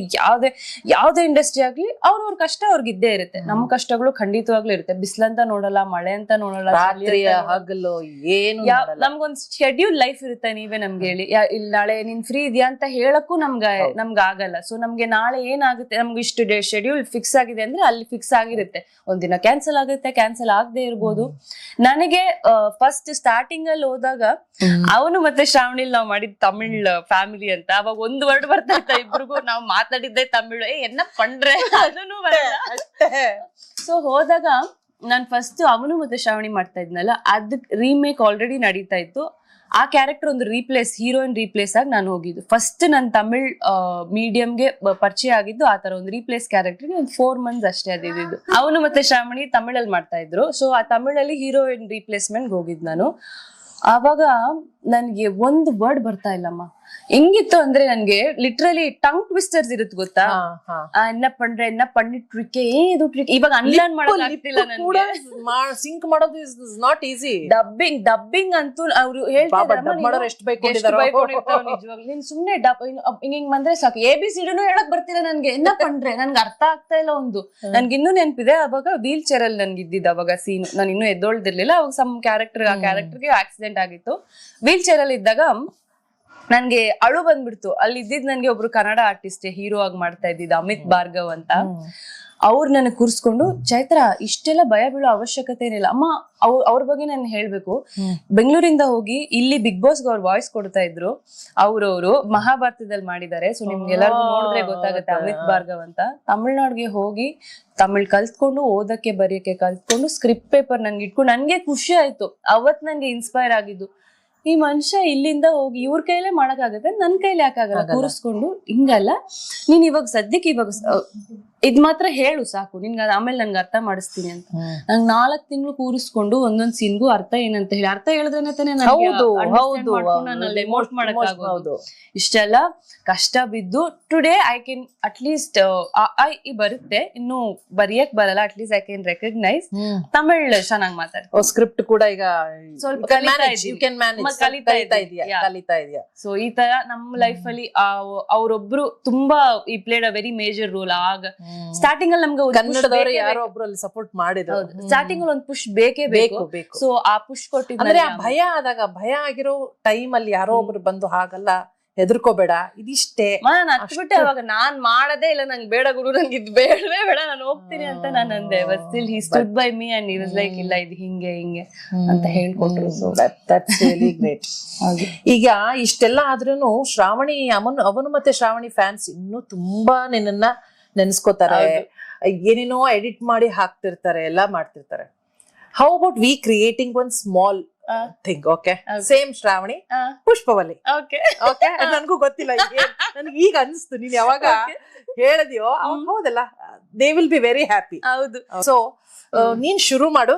ಯಾವ್ದೇ ಇಂಡಸ್ಟ್ರಿ ಆಗ್ಲಿ ಅವ್ರ ಕಷ್ಟ ಅವ್ರಿಗೆ ಇದ್ದೇ ಇರುತ್ತೆ. ನಮ್ ಕಷ್ಟಗಳು ಖಂಡಿತವಾಗ್ಲೂ ಇರುತ್ತೆ. ಬಿಸಿಲಂತ ನೋಡಲ್ಲ, ಮಳೆ ಅಂತ ನೋಡಲ್ಲ, ಹಗಲು ಏನು ನಮ್ಗೊಂದ್ ಶೆಡ್ಯೂಲ್ ಲೈಫ್ ಇರುತ್ತೆ. ನೀವೇ ನಮ್ಗೆ ಹೇಳಿ, ಇಲ್ಲಿ ನಾಳೆ ನೀನ್ ಫ್ರೀ ಇದೆಯಾ ಅಂತ ಹೇಳಕ್ಕೂ ನಮ್ಗೆ ಆಗಲ್ಲ. ಸೊ ನಮ್ಗೆ ನಾಳೆ ಏನಾಗುತ್ತೆ, ನಮ್ಗೆ ಇಷ್ಟು ಶೆಡ್ಯೂಲ್ ಫಿಕ್ಸ್ ಆಗಿದೆ ಅಂದ್ರೆ ಅಲ್ಲಿ ಫಿಕ್ಸ್ ಆಗಿರುತ್ತೆ. ಒಂದಿನ ಕ್ಯಾನ್ಸಲ್ ಆಗುತ್ತೆ, ಕ್ಯಾನ್ಸಲ್ ಆಗದೆ ಇರ್ಬೋದು. ನನಗೆ ಫಸ್ಟ್ ಸ್ಟಾರ್ಟಿಂಗ್ ಅಲ್ಲಿ ಹೋದಾಗ ಅವನು ಮತ್ತೆ ಶ್ರಾವಣಿಲ್ ನಾವ್ ಮಾಡಿದ್ ತಮಿಳ್ ಫ್ಯಾಮಿಲಿ ಅಂತ, ಅವಾಗ ಒಂದು ವರ್ಡ್ ಬರ್ತಾ ಇತ್ತ ಇಬ್ರಿಗೂ. ನಾವ್ ಮಾತಾಡಿದ್ದೆ ತಮಿಳು, ಎನ್ನ ಪಂಡ್ರೆ ಅದನ್ನು ಸೊ ಹೋದಾಗ ನಾನ್ ಫಸ್ಟ್ ಅವನು ಮತ್ತೆ ಶ್ರಾವಣಿ ಮಾಡ್ತಾ ಇದ್ನಲ್ಲ, ಅದಕ್ ರೀಮೇಕ್ ಆಲ್ರೆಡಿ ನಡೀತಾ ಇತ್ತು. ಆ ಕ್ಯಾರೆಕ್ಟರ್ ಒಂದು ಹೀರೋಯಿನ್ ರೀಪ್ಲೇಸ್ ಆಗಿ ನಾನು ಹೋಗಿದ್ದು. ಫಸ್ಟ್ ನನ್ ತಮಿಳ್ ಮೀಡಿಯಂಗೆ ಪರಿಚಯ ಆಗಿದ್ದು ಆ ತರ ಒಂದು ರೀಪ್ಲೇಸ್ ಕ್ಯಾರೆಕ್ಟರ್ಗೆ ಒಂದು 4 months ಅಷ್ಟೇ ಅದಿದ್ದು. ಅವನು ಮತ್ತೆ ಶ್ರಾವಣಿ ತಮಿಳಲ್ಲಿ ಮಾಡ್ತಾ ಇದ್ರು. ಸೊ ಆ ತಮಿಳಲ್ಲಿ ಹೀರೋಯಿನ್ ರೀಪ್ಲೇಸ್ಮೆಂಟ್ ಹೋಗಿದ್ದು ನಾನು. ಆವಾಗ ನನ್ಗೆ ಒಂದು ವರ್ಡ್ ಬರ್ತಾ ಇಲ್ಲಮ್ಮ. ಹೆಂಗಿತ್ತು ಅಂದ್ರೆ ನನ್ಗೆ ಲಿಟ್ರಲಿ ಟಂಗ್ ಟ್ವಿಸ್ಟರ್ಸ್ ಇರುತ್ತೆ ಗೊತ್ತಾ, ಎನ್ನ ಪಂಡಿಟ್ರಿಕೆ ಇದು ಟ್ರಿಕ್. ಇವಾಗ ಅನ್ಲರ್ನ್ ಮಾಡಕ್ ಆಗ್ತಿಲ್ಲ ನನ್ಗೆ. ಸಿಂಕ್ ಮಾಡೋದು ಇಸ್ ನಾಟ್ ಈಸಿ. ಡಬ್ಬಿಂಗ್ ಅಂತೂ ಅವ್ರು ಹೇಳ್ತಾರೆ ನೀನ್ ಸುಮ್ನೆ ಹಿಂಗ್ ಬಂದ್ರೆ ಸಾಕು, ABCD ಹೇಳಕ್ ಬರ್ತಿಲ್ಲ ನನ್ಗೆ. ಎನ್ನ ಪಂಡ್ರೆ ನನ್ಗೆ ಅರ್ಥ ಆಗ್ತಾ ಇಲ್ಲ. ನನ್ಗೆ ಇನ್ನೂ ನೆನಪಿದೆ, ಅವಾಗ ವೀಲ್ ಚೇರ್ ಅಲ್ಲಿ ನನ್ಗೆ ಇದ್ದಿದ್ದು ಅವಾಗ ಸೀನ್. ನಾನು ಇನ್ನೂ ಎದ್ದೊಳ್ದಿರ್ಲಿಲ್ಲ ಅವಾಗ. ಆ ಕ್ಯಾರೆಕ್ಟರ್ಗೆ ಆಕ್ಸಿಡೆಂಟ್ ಆಗಿತ್ತು. ವೀಲ್ ಚೇರ್ ಅಲ್ಲಿ ಇದ್ದಾಗ ನನ್ಗೆ ಅಳು ಬಂದ್ಬಿಡ್ತು. ಅಲ್ಲಿ ಇದ್ದಿದ್ ನನ್ಗೆ ಒಬ್ರು ಕನ್ನಡ ಆರ್ಟಿಸ್ಟ್ ಹೀರೋ ಆಗಿ ಮಾಡ್ತಾ ಇದ್ದಿದ್ದು ಅಮಿತ್ ಭಾರ್ಗವ್ ಅಂತ. ಅವ್ರು ನನಗ್ ಕೂರ್ಸ್ಕೊಂಡು, ಚೈತ್ರ ಇಷ್ಟೆಲ್ಲ ಭಯ ಬೀಳೋ ಅವಶ್ಯಕತೆ ಏನಿಲ್ಲ ಅಮ್ಮ. ಅವ್ರ ಬಗ್ಗೆ ನಾನು ಹೇಳ್ಬೇಕು, ಬೆಂಗಳೂರಿಂದ ಹೋಗಿ ಇಲ್ಲಿ ಬಿಗ್ ಬಾಸ್ಗೆ ಅವ್ರು ವಾಯ್ಸ್ ಕೊಡ್ತಾ ಇದ್ರು. ಅವ್ರವ್ರು ಮಹಾಭಾರತದಲ್ಲಿ ಮಾಡಿದ್ದಾರೆ. ಸೊ ನಿಮ್ಗೆಲ್ಲರಿಗೂ ನೋಡಿದ್ರೆ ಗೊತ್ತಾಗುತ್ತೆ ಅಮಿತ್ ಭಾರ್ಗವ್ ಅಂತ. ತಮಿಳ್ನಾಡ್ಗೆ ಹೋಗಿ ತಮಿಳ್ ಕಲ್ತ್ಕೊಂಡು, ಓದಕ್ಕೆ ಬರೆಯಕ್ಕೆ ಕಲ್ತ್ಕೊಂಡು, ಸ್ಕ್ರಿಪ್ಟ್ ಪೇಪರ್ ನನ್ಗೆ ಇಟ್ಕೊಂಡು, ನನ್ಗೆ ಖುಷಿ ಆಯ್ತು. ಅವತ್ ನನ್ಗೆ ಇನ್ಸ್ಪೈರ್ ಆಗಿದ್ದು, ಈ ಮನುಷ್ಯ ಇಲ್ಲಿಂದ ಹೋಗಿ ಇವ್ರ ಕೈಲೇ ಮಾಡಕ್ಕಾಗತ್ತೆ, ನನ್ ಕೈಲಿ ಯಾಕಾಗಲ್ಲ? ಕೂರಿಸ್ಕೊಂಡು ಹಿಂಗಲ್ಲ, ನೀನ್ ಇವಾಗ ಸದ್ಯಕ್ಕೆ ಇದ್ ಮಾತ್ರ ಹೇಳು ಸಾಕು, ನಿನ್ಗ ಆಮೇಲೆ ನನ್ಗೆ ಅರ್ಥ ಮಾಡಿಸ್ತೀನಿ ಅಂತ. ನಂಗೆ 4 ತಿಂಗಳು ಕೂರಿಸ್ಕೊಂಡು ಒಂದೊಂದ್ ಸೀನ್ಗೂ ಅರ್ಥ ಏನಂತ ಹೇಳಿ, ಅರ್ಥ ಹೇಳಿದ್ರೇನೆ ತಾನೇ ನಾನು ಎಮೋಟ್ ಮಾಡಕ್ಕಾಗೋದು. ಇಷ್ಟೆಲ್ಲ ಕಷ್ಟ ಬಿದ್ದು ಟುಡೇ ಐ ಕ್ಯಾನ್ ಅಟ್ಲೀಸ್ಟ್ ಬರುತ್ತೆ, ಇನ್ನು ಬರೆಯಕ್ ಬರಲ್ಲ, at least I can recognise. Tamil ಚೆನ್ನಾಗಿ ಮಾತಾಡ್ತೀನಿ. ಸ್ಕ್ರಿಪ್ಟ್ ಕೂಡ ಈಗ ಸ್ವಲ್ಪ ಕಲಿತಾ ಇದೆಯಾ? ಸೊ ಈ ತರ ನಮ್ಮ ಲೈಫ್ ಅಲ್ಲಿ ಅವ್ರೊಬ್ರು ತುಂಬಾ ಈ played a very major role. ಆಗ ಸ್ಟಾರ್ಟಿಂಗ್ ಅಲ್ಲಿ ನಮ್ಗೆ ಕನ್ನಡದವರು ಯಾರೋ ಒಬ್ರು ಅಲ್ಲಿ ಸಪೋರ್ಟ್ ಮಾಡಿದ್ರು. ಸ್ಟಾರ್ಟಿಂಗ್ ಅಲ್ಲಿ ಒಂದು ಪುಷ್ ಬೇಕೇ ಬೇಕು. ಸೊ ಆ ಪುಷ್ ಕೊಟ್ಟಿದ್ರೆ, ಭಯ ಆದಾಗ, ಭಯ ಆಗಿರೋ ಟೈಮ್ ಅಲ್ಲಿ ಯಾರೋ ಒಬ್ರು ಬಂದು ಹಾಗಲ್ಲ, ಹೆದರ್ಕೋಬೇಡ, ಇದಿಷ್ಟೇ ನಾನು ಹತ್ಬಿಟ್ಟೆ. ಅವಾಗ ನಾನ್ ಮಾಡದೇ ಇಲ್ಲ, ನಂಗೆ ಬೇಡ ಗುರು, ನಂಗೆ ಇದು ಬೇಡವೇ ಬೇಡ, ನಾನು ಹೋಗ್ತೀನಿ ಅಂತ ನಾನು ಅಂದೆ. But still he stood by me and he was like, ಇಲ್ಲ ಇದು ಹಿಂಗೆ ಅಂತ ಹೇಳ್ಕೊಟ್ರು. So that's really great. ಈಗ ಇಷ್ಟೆಲ್ಲ ಆದ್ರೂನು ಶ್ರಾವಣಿ, ಅವನು ಮತ್ತೆ ಶ್ರಾವಣಿ ಫ್ಯಾನ್ಸ್ ಇನ್ನೂ ತುಂಬಾ ನಿನ್ನನ್ನ ನೆನ್ಸ್ಕೋತಾರೆ, ಏನೇನೋ ಎಡಿಟ್ ಮಾಡಿ ಹಾಕ್ತಿರ್ತಾರೆ, ಎಲ್ಲಾ ಮಾಡ್ತಿರ್ತಾರೆ. How about we creating one small thing? Okay, same Shravani Pushpavalli. Okay, ನನ್ಗೂ ಗೊತ್ತಿಲ್ಲ, ನನ್ಗೆ ಈಗ ಅನ್ಸ್ತು ನೀನ್ ಯಾವಾಗ ಹೇಳಿದ್ಯೋ ಹೌದಲ್ಲ, they will be very happy. ಹೌದು. ಸೊ ನೀನ್ ಶುರು ಮಾಡು,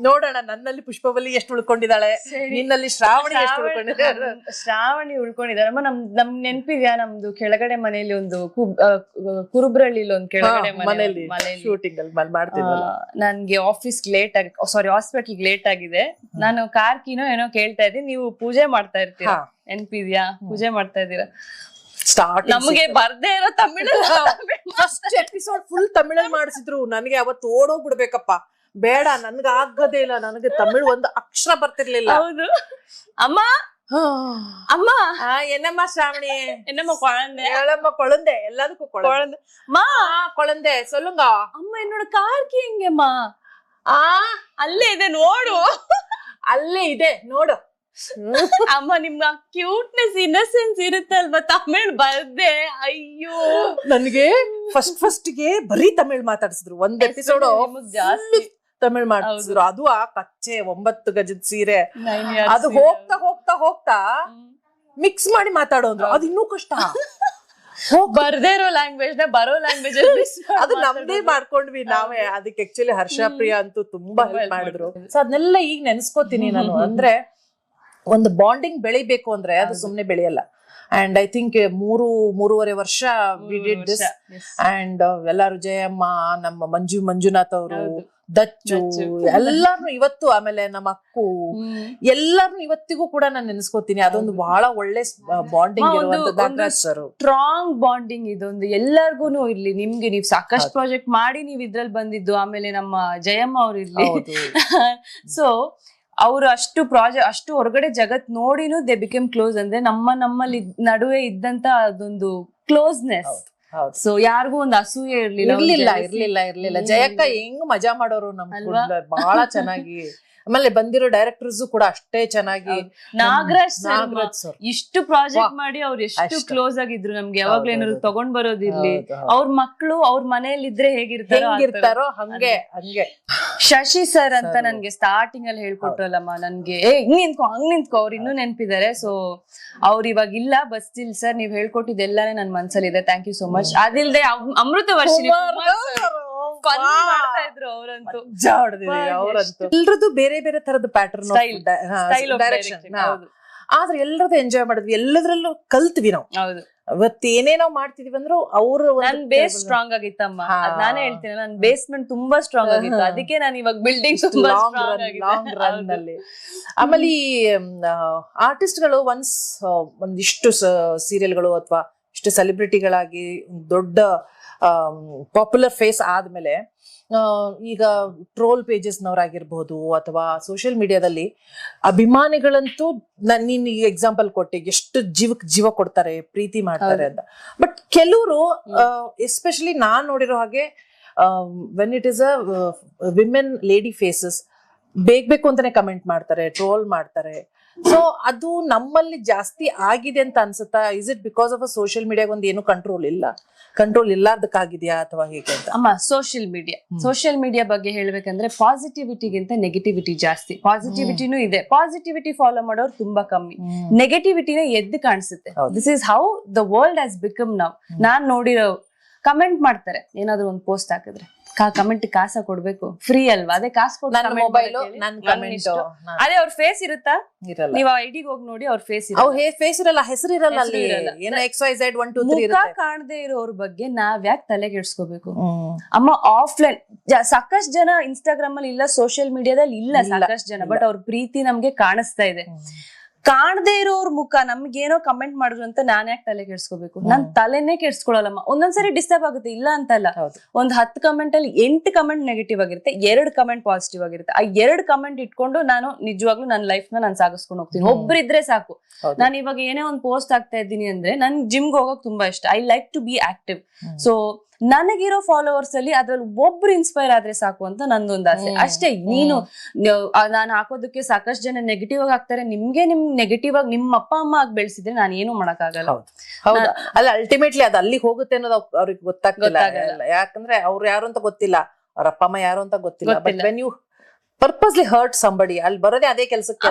ನೋಡೋಣ. ನನ್ನಲ್ಲಿ ಪುಷ್ಪವಲ್ಲಿ ಎಷ್ಟು ಉಳ್ಕೊಂಡಿದ್ದಾಳೆ, ನಿನ್ನಲ್ಲಿ ಶ್ರಾವಣಿ ಎಷ್ಟು ಉಳ್ಕೊಂಡಿದ್ದಾಳೆ? ಶ್ರಾವಣಿ ಉಳ್ಕೊಂಡಿದ್ದಾಳೆ. ನಮ್ ನೆನ್ಪಿದ್ಯಾ, ನಮ್ದು ಕೆಳಗಡೆ ಮನೆಯಲ್ಲಿ ಒಂದು ಕುರುಬ್ರಳ್ಳಿ ಒಂದು ಕೆಳಗಡೆ ಮನೆಯಲ್ಲಿ ಶೂಟಿಂಗ್ ಅಲ್ಲಿ ಮಾಡ್ತಿದ್ವಲ್ಲ, ನನ್ಗೆ ಆಫೀಸ್ ಲೇಟ್ ಆಗಿ, ಸಾರಿ ಹಾಸ್ಪಿಟಲ್ ಲೇಟ್ ಆಗಿದೆ. ನಾನು ಕಾರ್ ಕೀನೋ ಏನೋ ಕೇಳ್ತಾ ಇದ್ದೀನಿ, ನೀವು ಪೂಜೆ ಮಾಡ್ತಾ ಇರ್ತೀರಾ, ನೆನ್ಪಿದ್ಯಾ? ಪೂಜೆ ಮಾಡ್ತಾ ಇದ್ದೀರಾ. ನಮಗೆ ಬರ್ದೇ ಇರೋ ತಮಿಳು ಫಸ್ಟ್ ಎಪಿಸೋಡ್ ಫುಲ್ ತಮಿಳಲ್ಲಿ ಮಾಡಿಸಿದ್ರು. ನನಗೆ ಅವತ್ತು ಓಡೋಗ್ಬಿಡ್ಬೇಕಪ್ಪ, ಬೇಡ ನನ್ಗ ಆಗದೇ ಇಲ್ಲ, ನನಗೆ ತಮಿಳ್ ಒಂದು ಅಕ್ಷರ ಬರ್ತಿರ್ಲಿಲ್ಲ. ಹೌದು. ಅಮ್ಮ ಅಮ್ಮ என்னம்மா ಶ್ರಾವಣಿ, என்னம்மா குழந்தை, ஏழம்மா குழந்தை, எல்லாத்துக்கும் குழந்தை. மா குழந்தை சொல்லுங்க. ಅಮ್ಮ என்னோட ಕಾರ್ ಕೀ ಹೆಂಗೆಮ್ಮ? ಅಲ್ಲೇ ಇದೆ ನೋಡು, ಅಲ್ಲೇ ಇದೆ ನೋಡು. ಅಮ್ಮ ನಿಮ್ಗೆ ಕ್ಯೂಟ್ನೆಸ್, ಇನ್ನಸೆನ್ಸ್ ಇರುತ್ತಲ್ವಾ, ತಮಿಳ್ ಬರ್ದೆ. ಅಯ್ಯೋ, ನನ್ಗೆ ಫಸ್ಟ್ ಗೆ ಬರೀ ತಮಿಳ್ ಮಾತಾಡ್ಸಿದ್ರು. ಒಂದ್ ಎಪಿಸೋಡ್ ಜಾಸ್ತಿ ತಮಿಳ್ ಮಾತಾಡ್ಸಿದ್ರು. ಅದು ಆ ಕಚ್ಚೆ 9 ಗಜದ ಸೀರೆ, ಅದು ಹೋಗ್ತಾ ಹೋಗ್ತಾ ಹೋಗ್ತಾ ಮಿಕ್ಸ್ ಮಾಡಿ ಮಾತಾಡೋದ್ರು. ಅದು ಇನ್ನೂ ಕಷ್ಟ. ಬರ್ದೇ ಇರೋ ಲ್ಯಾಂಗ್ವೇಜ್ ನ ಬರೋ ಲ್ಯಾಂಗ್ವೇಜ್ ಅದು ನಮ್ದೇ ಮಾಡ್ಕೊಂಡ್ವಿ ನಾವೇ. ಅದಕ್ಕೆ ಆಕ್ಚುಲಿ ಹರ್ಷಪ್ರಿಯಾ ಅಂತೂ ತುಂಬಾ ಹೆಲ್ಪ್ ಮಾಡಿದ್ರು. ಸೊ ಅದನ್ನೆಲ್ಲ ಈಗ ನೆನ್ಸ್ಕೋತೀನಿ ನಾನು. ಅಂದ್ರೆ ಒಂದು ಬಾಂಡಿಂಗ್ ಬೆಳಿಬೇಕು ಅಂದ್ರೆ ಅದು ಸುಮ್ನೆ ಬೆಳೆಯಲ್ಲ. ಅಂಡ್ ಐ ಥಿಂಕ್ 3.5 ವರ್ಷ ವಿ ಡಿಡ್ ದಿಸ್. ಅಂಡ್ ಎಲ್ಲಾರು ಜಯಮ್ಮ, ನಮ್ಮ ಮಂಜುನಾಥ್ ಅವರು, ದಚ್ಚು, ಎಲ್ಲಾರು ಇವತ್ತು, ಆಮೇಲೆ ನಮ್ಮ ಅಕ್ಕು, ಎಲ್ಲಾರು ಇವತ್ತಿಗೂ ಕೂಡ ನಾನು ನೆನೆಸ್ಕೋತೀನಿ. ಅದೊಂದು ಬಹಳ ಒಳ್ಳೆ ಬಾಂಡಿಂಗ್ ಇರುವಂತದ್ದು. ಸ್ಟ್ರಾಂಗ್ ಬಾಂಡಿಂಗ್ ಇದೊಂದು ಎಲ್ಲಾರ್ಗೂನು ಇರ್ಲಿ. ನಿಮ್ಗೆ ನೀವ್ ಸಾಕಷ್ಟು ಪ್ರಾಜೆಕ್ಟ್ ಮಾಡಿ ನೀವ್ ಇದ್ರಲ್ಲಿ ಬಂದಿದ್ದು, ಆಮೇಲೆ ನಮ್ಮ ಜಯಮ್ಮ ಅವ್ರು ಇರ್ಲಿ. ಸೊ ಅವ್ರು ಅಷ್ಟು ಹೊರಗಡೆ ಜಗತ್ ನೋಡಿನೂ ದೇ ಬಿಕಮ್ ಕ್ಲೋಸ್. ಅಂದ್ರೆ ನಮ್ಮಲ್ಲಿ ನಡುವೆ ಇದ್ದಂತ ಅದೊಂದು ಕ್ಲೋಸ್ನೆಸ್. ಸೊ ಯಾರಿಗೂ ಒಂದು ಅಸೂಯೆ ಇರ್ಲಿಲ್ಲ. ಜಯಕ್ಕ ಹೆಂಗ್ ಮಜಾ ಮಾಡೋರು ನಮ್ ಬಹಳ ಚೆನ್ನಾಗಿ. ಆಮೇಲೆ ಬಂದಿರೋ ಡೈರೆಕ್ಟರ್ಸ್ ಕೂಡ ಅಷ್ಟೇ ಚೆನ್ನಾಗಿ. ನಾಗರಾಜ್ ಇಷ್ಟು ಪ್ರಾಜೆಕ್ಟ್ ಮಾಡಿ ಅವ್ರು ಎಷ್ಟು ಕ್ಲೋಸ್ ಆಗಿದ್ರು ನಮ್ಗೆ. ಯಾವಾಗ್ಲೂ ಏನಾದ್ರು ತಗೊಂಡ್ ಬರೋದಿರ್ಲಿ, ಅವ್ರ ಮಕ್ಳು ಅವ್ರ ಮನೇಲಿ ಇದ್ರೆ ಹೇಗಿರ್ತಾರೋ ಹಂಗೆ. ಶಶಿ ಸರ್ ಅಂತ ನನ್ಗೆ ಸ್ಟಾರ್ಟಿಂಗ್ ಅಲ್ಲಿ ಹೇಳ್ಕೊಟ್ರಲ್ಲಮ್ಮ, ನನ್ಗೆ ಹಿಂಗ್ ನಿಂತ್ಕೊ ಅವ್ರು ಇನ್ನೂ ನೆನ್ಪಿದ್ದಾರೆ. ಸೊ ಅವ್ರ ಇವಾಗ ಇಲ್ಲ, ಬಟ್ ಸ್ಟಿಲ್ ಸರ್ ನೀವ್ ಹೇಳ್ಕೊಟ್ಟಿದ್ದೆಲ್ಲಾನೇ ನನ್ ಮನ್ಸಲ್ಲಿದೆ. Thank you so much. ಅದಿಲ್ದೆ ಅಮೃತ ವರ್ಷಿಣಿ ಮಾಡ್ತಾ ಇದ್ರು ಅವರಂತೂ. ಎಲ್ರದ್ದು ಬೇರೆ ಬೇರೆ ತರದ ಪ್ಯಾಟರ್ನ್ ಡೈರೆಕ್ಷನ್, ಆದ್ರೆ ಎಲ್ಲರದ್ದು ಎಂಜಾಯ್ ಮಾಡಿದ್ವಿ, ಎಲ್ಲದ್ರಲ್ಲೂ ಕಲ್ತ್ವಿ ನಾವು. ಇವತ್ತು ಏನೇನೋ ಮಾಡ್ತಿದೀವಿ ಅಂದ್ರು ಅವರು ನನ್ ಬೇಸ್ ಸ್ಟ್ರಾಂಗ್ ಆಗಿತ್ತಮ್ಮ. ನಾನೇ ಹೇಳ್ತೀನಿ, ನನ್ ಬೇಸ್ಮೆಂಟ್ ತುಂಬಾ ಸ್ಟ್ರಾಂಗ್ ಆಗಿತ್ತು. ಅದಕ್ಕೆ ನಾನು ಇವಾಗ ಬಿಲ್ಡಿಂಗ್ ಲಾಂಗ್ ರನ್ ನಲ್ಲಿ. ಆಮೇಲೆ ಈ ಆರ್ಟಿಸ್ಟ್ ಗಳು ಒಂದಿಷ್ಟು ಸೀರಿಯಲ್ಗಳು ಅಥವಾ ಇಷ್ಟು ಸೆಲೆಬ್ರಿಟಿಗಳಾಗಿ ದೊಡ್ಡ ಪಾಪ್ಯುಲರ್ ಫೇಸ್ ಆದ್ಮೇಲೆ ಈಗ ಟ್ರೋಲ್ ಪೇಜಸ್ನವರಾಗಿರ್ಬೋದು ಅಥವಾ ಸೋಷಿಯಲ್ ಮೀಡಿಯಾದಲ್ಲಿ ಅಭಿಮಾನಿಗಳಂತೂ ನೀನ್ ಈಗ ಎಕ್ಸಾಂಪಲ್ ಕೊಟ್ಟೆ, ಎಷ್ಟು ಜೀವ ಕೊಡ್ತಾರೆ, ಪ್ರೀತಿ ಮಾಡ್ತಾರೆ ಅಂತ. ಬಟ್ ಕೆಲವರು ಎಸ್ಪೆಷಲಿ ನಾನ್ ನೋಡಿರೋ ಹಾಗೆ when it is a women lady faces ಬೇಕು ಅಂತಾನೆ ಕಮೆಂಟ್ ಮಾಡ್ತಾರೆ, ಟ್ರೋಲ್ ಮಾಡ್ತಾರೆ. ಸೊ ಅದು ನಮ್ಮಲ್ಲಿ ಜಾಸ್ತಿ ಆಗಿದೆ ಅಂತ ಅನ್ಸುತ್ತಾ? Is it because of social ಮೀಡಿಯಾಗ ಒಂದು ಏನು ಕಂಟ್ರೋಲ್ ಇಲ್ಲಾರ್ದಕ್ಕಾಗಿದ್ಯಾ ಅಥವಾ ಹೇಗೆ ಅಂತ? ಅಮ್ಮ, ಸೋಷಿಯಲ್ ಮೀಡಿಯಾ ಬಗ್ಗೆ ಹೇಳ್ಬೇಕಂದ್ರೆ ಪಾಸಿಟಿವಿಟಿಗಿಂತ ನೆಗೆಟಿವಿಟಿ ಜಾಸ್ತಿ. ಪಾಸಿಟಿವಿಟಿನೂ ಇದೆ, ಪಾಸಿಟಿವಿಟಿ ಫಾಲೋ ಮಾಡೋರು ತುಂಬಾ ಕಮ್ಮಿ. ನೆಗೆಟಿವಿಟಿನೇ ಎದ್ದು ಕಾಣಿಸುತ್ತೆ. This is how the world has become now. ನಾನ್ ನೋಡಿರೋ ಕಮೆಂಟ್ ಮಾಡ್ತಾರೆ, ಏನಾದ್ರು ಒಂದು ಪೋಸ್ಟ್ ಹಾಕಿದ್ರೆ ಕಮೆಂಟ್ ಕಾಸ ಕೊಡ್ಬೇಕು, ಫ್ರೀ ಅಲ್ವಾ, ಅದೇ ಕಾಸು ಕೊಟ್ಟು ಅದೇ ಅವ್ರ ಫೇಸ್ ಇರುತ್ತಾ? ನೀವ್ ಐಡಿಗೆ ಹೋಗಿ ನೋಡಿ, ಅವ್ರ ಫೇಸ್ ಇರಲ್ಲ, ಹೆಸರು ಇರಲ್ಲ, ಕಾಣದೇ ಇರೋರ್ ಬಗ್ಗೆ ನಾವ್ ಯಾಕೆ ತಲೆ ಕೆಡ್ಸ್ಕೋಬೇಕು ಅಮ್ಮ? ಆಫ್ಲೈನ್ ಸಾಕಷ್ಟು ಜನ ಇನ್ಸ್ಟಾಗ್ರಾಮ್ ಅಲ್ಲಿ ಇಲ್ಲ, ಸೋಷಿಯಲ್ ಮೀಡಿಯಾದಲ್ಲಿ ಇಲ್ಲ ಸಾಕಷ್ಟು ಜನ, ಬಟ್ ಅವ್ರ ಪ್ರೀತಿ ನಮ್ಗೆ ಕಾಣಿಸ್ತಾ ಇದೆ. ಕಾಣದೇ ಇರೋರ್ ಮುಖ ನಮ್ಗೇನೋ ಕಮೆಂಟ್ ಮಾಡಿದ್ರು ಅಂತ ನಾನ್ ಯಾಕೆ ತಲೆ ಕೆಡ್ಸ್ಕೋಬೇಕು? ನಾನ್ ತಲೆನೇ ಕೆಡ್ಸ್ಕೊಳಲ್ಲಮ್ಮ. ಒಂದೊಂದ್ಸರಿ ಡಿಸ್ಟರ್ಬ್ ಆಗುತ್ತೆ, ಇಲ್ಲ ಅಂತಲ್ಲ. ಒಂದ್ 10 ಕಮೆಂಟ್ ಅಲ್ಲಿ 8 ಕಮೆಂಟ್ ನೆಗೆಟಿವ್ ಆಗಿರುತ್ತೆ, 2 ಕಮೆಂಟ್ ಪಾಸಿಟಿವ್ ಆಗಿರುತ್ತೆ. ಆ 2 ಕಮೆಂಟ್ ಇಟ್ಕೊಂಡು ನಾನು ನಿಜವಾಗ್ಲೂ ನನ್ನ ಲೈಫ್ ನಾನು ಸಾಗಿಸ್ಕೊಂಡು ಹೋಗ್ತೀನಿ. ಒಬ್ರಿದ್ರೆ ಸಾಕು. ನಾನು ಇವಾಗ ಏನೇ ಒಂದ್ ಪೋಸ್ಟ್ ಆಗ್ತಾ ಇದ್ದೀನಿ ಅಂದ್ರೆ, ನನ್ ಜಿಮ್ಗೆ ಹೋಗೋಕ್ ತುಂಬಾ ಇಷ್ಟ. I like to be active. So ನನಗಿರೋ ಫಾಲೋವರ್ಸ್ ಅಲ್ಲಿ ಅದ್ರಲ್ಲಿ ಒಬ್ರು ಇನ್ಸ್ಪೈರ್ ಆದ್ರೆ ಸಾಕು ಅಂತ ನಂದೊಂದು ಆಸೆ ಅಷ್ಟೇ. ನಾನು ಹಾಕೋದಕ್ಕೆ ಸಾಕಷ್ಟು ಜನ ನೆಗೆಟಿವ್ ಆಗಿ ಹಾಕ್ತಾರೆ. ನಿಮ್ ನೆಗೆಟಿವ್ ಆಗಿ ನಿಮ್ಮ ಅಪ್ಪ ಅಮ್ಮ ಆಗಿ ಬೆಳೆಸಿದ್ರೆ ನಾನು ಏನು ಮಾಡಕ್ ಆಗಲ್ಲ. ಅಲ್ಲ, ಅಲ್ಟಿಮೇಟ್ಲಿ ಅದು ಅಲ್ಲಿಗೆ ಹೋಗುತ್ತೆ ಅನ್ನೋದು ಅವ್ರಿಗೆ ಗೊತ್ತಾಗ್ತಿಲ್ಲ. ಯಾಕಂದ್ರೆ ಅವ್ರು ಯಾರು ಅಂತ ಗೊತ್ತಿಲ್ಲ, ಅವ್ರ ಅಪ್ಪ ಅಮ್ಮ ಯಾರು ಅಂತ ಗೊತ್ತಿಲ್ಲ. But when you purposely hurt somebody, ಅಲ್ಲಿ ಬರೋದೇ ಅದೇ ಕೆಲಸಕ್ಕೆ,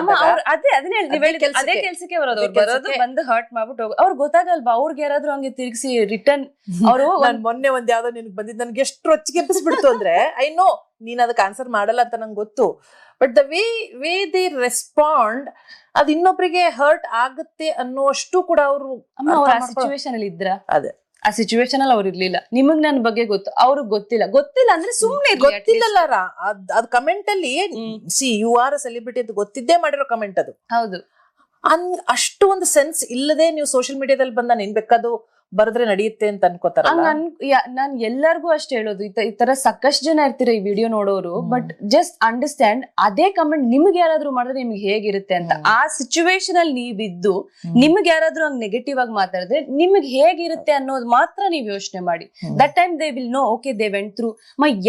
ಅದೇ ಕೆಲ್ಸಕ್ಕೆ ಬರೋದು ಬಂದು ಹರ್ಟ್ ಮಾಡ್ಬಿಟ್ಟು ಅವ್ರು ಗೊತ್ತಾಗಲ್ವಾ? ಅವ್ರಿಗೆ ಯಾರಾದ್ರೂ ಹಂಗೆ ತಿರ್ಗಿಸಿ ರಿಟರ್ನ್ ಅವರು ಮೊನ್ನೆ ಒಂದ್ ಯಾವ್ದೋ ನಿನ್ಗೆ ಬಂದಿದ್ ನನ್ಗೆ ಎಷ್ಟು ರೊಚ್ಚಿಗೆ ಎಬ್ಬಿಸ್ಬಿಡ್ತು ಅಂದ್ರೆ, ಐ ನೋ ನೀನ್ ಅದಕ್ಕೆ ಆನ್ಸರ್ ಮಾಡಲ್ಲ ಅಂತ ನಂಗೆ ಗೊತ್ತು. But the way they respond, ಅದ್ ಇನ್ನೊಬ್ರಿಗೆ ಹರ್ಟ್ ಆಗುತ್ತೆ ಅನ್ನೋಷ್ಟು ಕೂಡ ಅವರು ಸಿಚುವೇಶನ್ ಅಲ್ಲಿ ಇದ್ರ. ಅದೇ ಆ ಸಿಚುವೇಶನ್ ಅಲ್ಲಿ ಅವ್ರು ಇರ್ಲಿಲ್ಲ. ನಿಮಗ್ ನನ್ ಬಗ್ಗೆ ಗೊತ್ತು, ಅವ್ರಿಗೆ ಗೊತ್ತಿಲ್ಲ ಅಂದ್ರೆ ಸುಮ್ನೆ ಗೊತ್ತಿಲ್ಲಲ್ಲ. ಅದ್ ಕಮೆಂಟ್ ಅಲ್ಲಿ ಯು ಆರ್ ಅ ಸೆಲೆಬ್ರಿಟಿ ಅಂತ ಗೊತ್ತಿದ್ದೇ ಮಾಡಿರೋ ಕಮೆಂಟ್ ಅದು. ಹೌದು, ಅಷ್ಟು ಒಂದು ಸೆನ್ಸ್ ಇಲ್ಲದೆ ನೀವು ಸೋಷಿಯಲ್ ಮೀಡಿಯಾದಲ್ಲಿ ಬಂದ ಏನ್ ಬೇಕಾದ್ರು ಬರದ್ರೆ ನಡೆಯುತ್ತೆ ಅಂತ ಅನ್ಕೋತಾರ. ನಾನ್ ಎಲ್ಲರಿಗೂ ಅಷ್ಟೇ ಹೇಳೋದು, ಈ ತರ ಸಾಕಷ್ಟು ಜನ ಇರ್ತೀರ ಈ ವಿಡಿಯೋ ನೋಡೋರು. ಬಟ್ ಜಸ್ಟ್ ಅಂಡರ್ಸ್ಟ್ಯಾಂಡ್, ಅದೇ ಕಮೆಂಟ್ ನಿಮ್ಗೆ ಯಾರಾದ್ರೂ ಮಾಡಿದ್ರೆ ನಿಮ್ಗೆ ಹೇಗಿರುತ್ತೆ ಅಂತ. ಆ ಸಿಚುವೇಶನ್ ಅಲ್ಲಿ ನೀವಿದ್ದು ನಿಮ್ಗೆ ಯಾರಾದ್ರೂ ಹಂಗ್ ನೆಗೆಟಿವ್ ಆಗಿ ಮಾತಾಡಿದ್ರೆ ನಿಮ್ಗೆ ಹೇಗಿರುತ್ತೆ ಅನ್ನೋದು ಮಾತ್ರ ನೀವ್ ಯೋಚನೆ ಮಾಡಿ. That time they will know, okay they went through.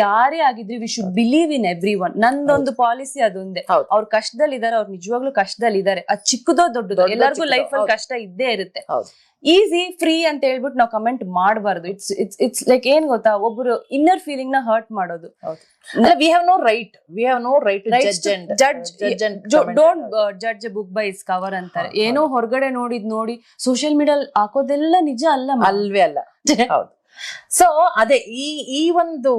ಯಾರೇ ಆಗಿದ್ರಿ, we should believe in everyone. ನಂದೊಂದು ಪಾಲಿಸಿ ಅದೊಂದೇ. ಅವ್ರ ಕಷ್ಟದಲ್ಲಿ ಇದಾರೆ, ಅವ್ರು ನಿಜವಾಗ್ಲೂ ಕಷ್ಟದಲ್ಲಿ ಇದಾರೆ. ಅದ್ ಚಿಕ್ಕದೋ ದೊಡ್ಡದೋ ಎಲ್ಲರಿಗೂ ಲೈಫ್ ಅಲ್ಲಿ ಕಷ್ಟ ಇದ್ದೇ ಇರುತ್ತೆ. ಈಸಿ ಫ್ರೀ ಅಂತ ಹೇಳ್ಬಿಟ್ಟು ನಾವು ಕಮೆಂಟ್ ಮಾಡಬಾರ್ದು. ಇಟ್ಸ್ ಲೈಕ್ ಏನ್ ಗೊತ್ತಾ, ಒಬ್ರು ಇನ್ನರ್ ಫೀಲಿಂಗ್ ನ ಹರ್ಟ್ ಮಾಡೋದು. We have no right don't judge a book by its cover ಅಂತಾರೆ. ಏನೋ ಹೊರಗಡೆ ನೋಡಿ ಸೋಷಿಯಲ್ ಮೀಡಿಯಾ ಹಾಕೋದೆಲ್ಲ ನಿಜ ಅಲ್ವೇ ಅಲ್ಲ. ಹೌದು. ಸೊ ಅದೇ ಈ ಒಂದು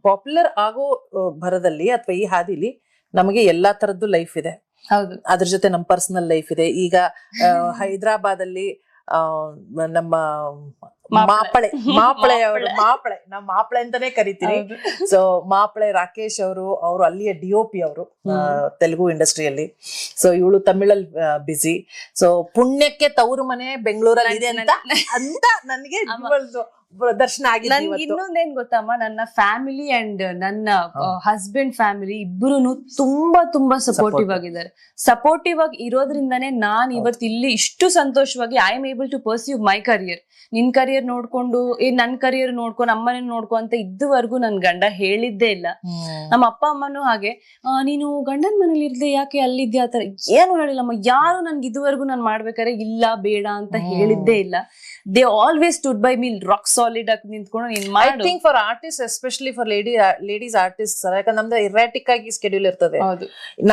ಪಾಪ್ಯುಲರ್ ಆಗೋ ಭರದಲ್ಲಿ ಅಥವಾ ಈ ಹಾದಿಲಿ ನಮಗೆ ಎಲ್ಲಾ ತರದ್ದು ಲೈಫ್ ಇದೆ. ಹೌದು, ಅದ್ರ ಜೊತೆ ನಮ್ ಪರ್ಸನಲ್ ಲೈಫ್ ಇದೆ. ಈಗ ಹೈದರಾಬಾದ್ ಅಲ್ಲಿ ನಮ್ಮ ಮಾಪಳೆ ನಾವು ಮಾಪಳೆ ಅಂತಾನೆ ಕರಿತೀವಿ. ಸೊ ಮಾಪಳೆ ರಾಕೇಶ್ ಅವರು ಅಲ್ಲಿಯ DOP ಅವರು ತೆಲುಗು ಇಂಡಸ್ಟ್ರಿಯಲ್ಲಿ. ಸೊ ಇವಳು ತಮಿಳಲ್ಲಿ ಬಿಸಿ. ಸೊ ಪುಣ್ಯಕ್ಕೆ ತವರು ಮನೆ ಬೆಂಗಳೂರಲ್ಲಿ ಇದೆ ಅಂತ ನನಗೆ ದರ್ಶನ ಆಗಿದೆ. ನನ್ಗೆ ಇನ್ನೊಂದೇನ್ ಗೊತ್ತಮ್ಮ, ನನ್ನ ಫ್ಯಾಮಿಲಿ ಅಂಡ್ ನನ್ನ ಹಸ್ಬೆಂಡ್ ಫ್ಯಾಮಿಲಿ ಇಬ್ರು ತುಂಬಾ ಸಪೋರ್ಟಿವ್ ಆಗಿದ್ದಾರೆ. ಸಪೋರ್ಟಿವ್ ಆಗಿ ಇರೋದ್ರಿಂದಾನೇ ನಾನ್ ಇವತ್ತು ಇಲ್ಲಿ ಇಷ್ಟು ಸಂತೋಷವಾಗಿ I am able to pursue my career. ನಿನ್ ಕರಿಯರ್ ನೋಡ್ಕೊಂಡು ನನ್ ಕರಿಯರ್ ನೋಡ್ಕೊಂಡು ಅಮ್ಮನೇ ನೋಡ್ಕೊ ಅಂತ ಇದುವರೆಗೂ ನನ್ ಗಂಡ ಹೇಳಿದ್ದೇ ಇಲ್ಲ. ನಮ್ಮ ಅಪ್ಪ ಅಮ್ಮನೂ ಹಾಗೆ, ನೀನು ಗಂಡನ ಮನೇಲಿ ಇರ್ದೆ ಯಾಕೆ ಅಲ್ಲಿದ್ಯಾ ಆತರ ಏನು ಹೇಳಿಲ್ಲಮ್ಮ. ಯಾರು ನನ್ಗೆ ಇದುವರೆಗೂ ನಾನ್ ಮಾಡ್ಬೇಕಾದ್ರೆ ಇಲ್ಲ ಬೇಡ ಅಂತ ಹೇಳಿದ್ದೇ ಇಲ್ಲ. They always stood by me rock solid ಆಗಿ ನಿಂತ್ಕೊಂಡು ನೀನ್ ಮಾಡಿ. I think for artist, especially for ladies artist, ಯಾಕಂದ್ರೆ ನಮ್ದು ಇರ್ರಾಟಿಕ್ ಆಗಿ ಸ್ಕೆಡ್ಯೂಲ್ ಇರ್ತದೆ.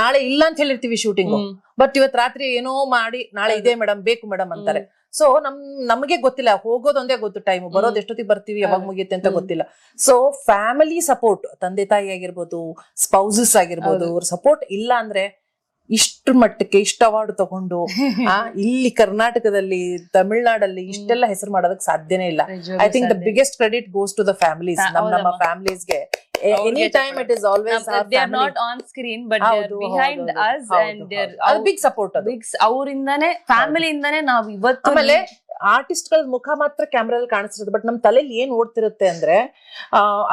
ನಾಳೆ ಇಲ್ಲ ಅಂತ ಹೇಳಿರ್ತೀವಿ ಶೂಟಿಂಗ್, ಬಟ್ ಇವತ್ ರಾತ್ರಿ ಏನೋ ಮಾಡಿ ನಾಳೆ ಇದೆ ಮೇಡಮ್ ಬೇಕು ಮೇಡಮ್ ಅಂತಾರೆ. ಸೊ ನಮಗೆ ಗೊತ್ತಿಲ್ಲ, ಹೋಗೋದೊಂದೇ ಗೊತ್ತು, ಟೈಮ್ ಬರೋದು ಎಷ್ಟೊತ್ತಿಗೆ ಬರ್ತೀವಿ, ಯಾವಾಗ ಮುಗಿಯುತ್ತೆ ಅಂತ ಗೊತ್ತಿಲ್ಲ. ಸೊ ಫ್ಯಾಮಿಲಿ ಸಪೋರ್ಟ್, ತಂದೆ ತಾಯಿ ಆಗಿರ್ಬೋದು, ಸ್ಪೌಸಸ್ ಆಗಿರ್ಬೋದು, ಅವ್ರ ಸಪೋರ್ಟ್ ಇಲ್ಲ ಅಂದ್ರೆ ಇಷ್ಟ್ರ ಮಟ್ಟಕ್ಕೆ ಇಷ್ಟ ಅವಾರ್ಡ್ ತಗೊಂಡು ಇಲ್ಲಿ ಕರ್ನಾಟಕದಲ್ಲಿ ತಮಿಳ್ನಾಡಲ್ಲಿ ಇಷ್ಟೆಲ್ಲ ಹೆಸರು ಮಾಡೋದಕ್ಕೆ ಸಾಧ್ಯನೇ ಇಲ್ಲ. I think the biggest credit goes to the families. ನಮ್ಮ ಫ್ಯಾಮಿಲೀಸ್ಗೆ any time it is always they are not on screen but they are behind us and they are big support. Big ಅವರಿಂದಾನೇ ಫ್ಯಾಮಿಲಿ ಇಂದಾನೇ ನಾವ್ ಇವತ್ತು. ಆಮೇಲೆ artist ಗಳ ಮುಖ ಮಾತ್ರ ಕ್ಯಾಮ್ರಾದಲ್ಲಿ ಕಾಣಿಸ್ತಿರುತ್ತೆ, ಬಟ್ ನಮ್ ತಲೆಯಲ್ಲಿ ಏನ್ ಓಡ್ತಿರುತ್ತೆ ಅಂದ್ರೆ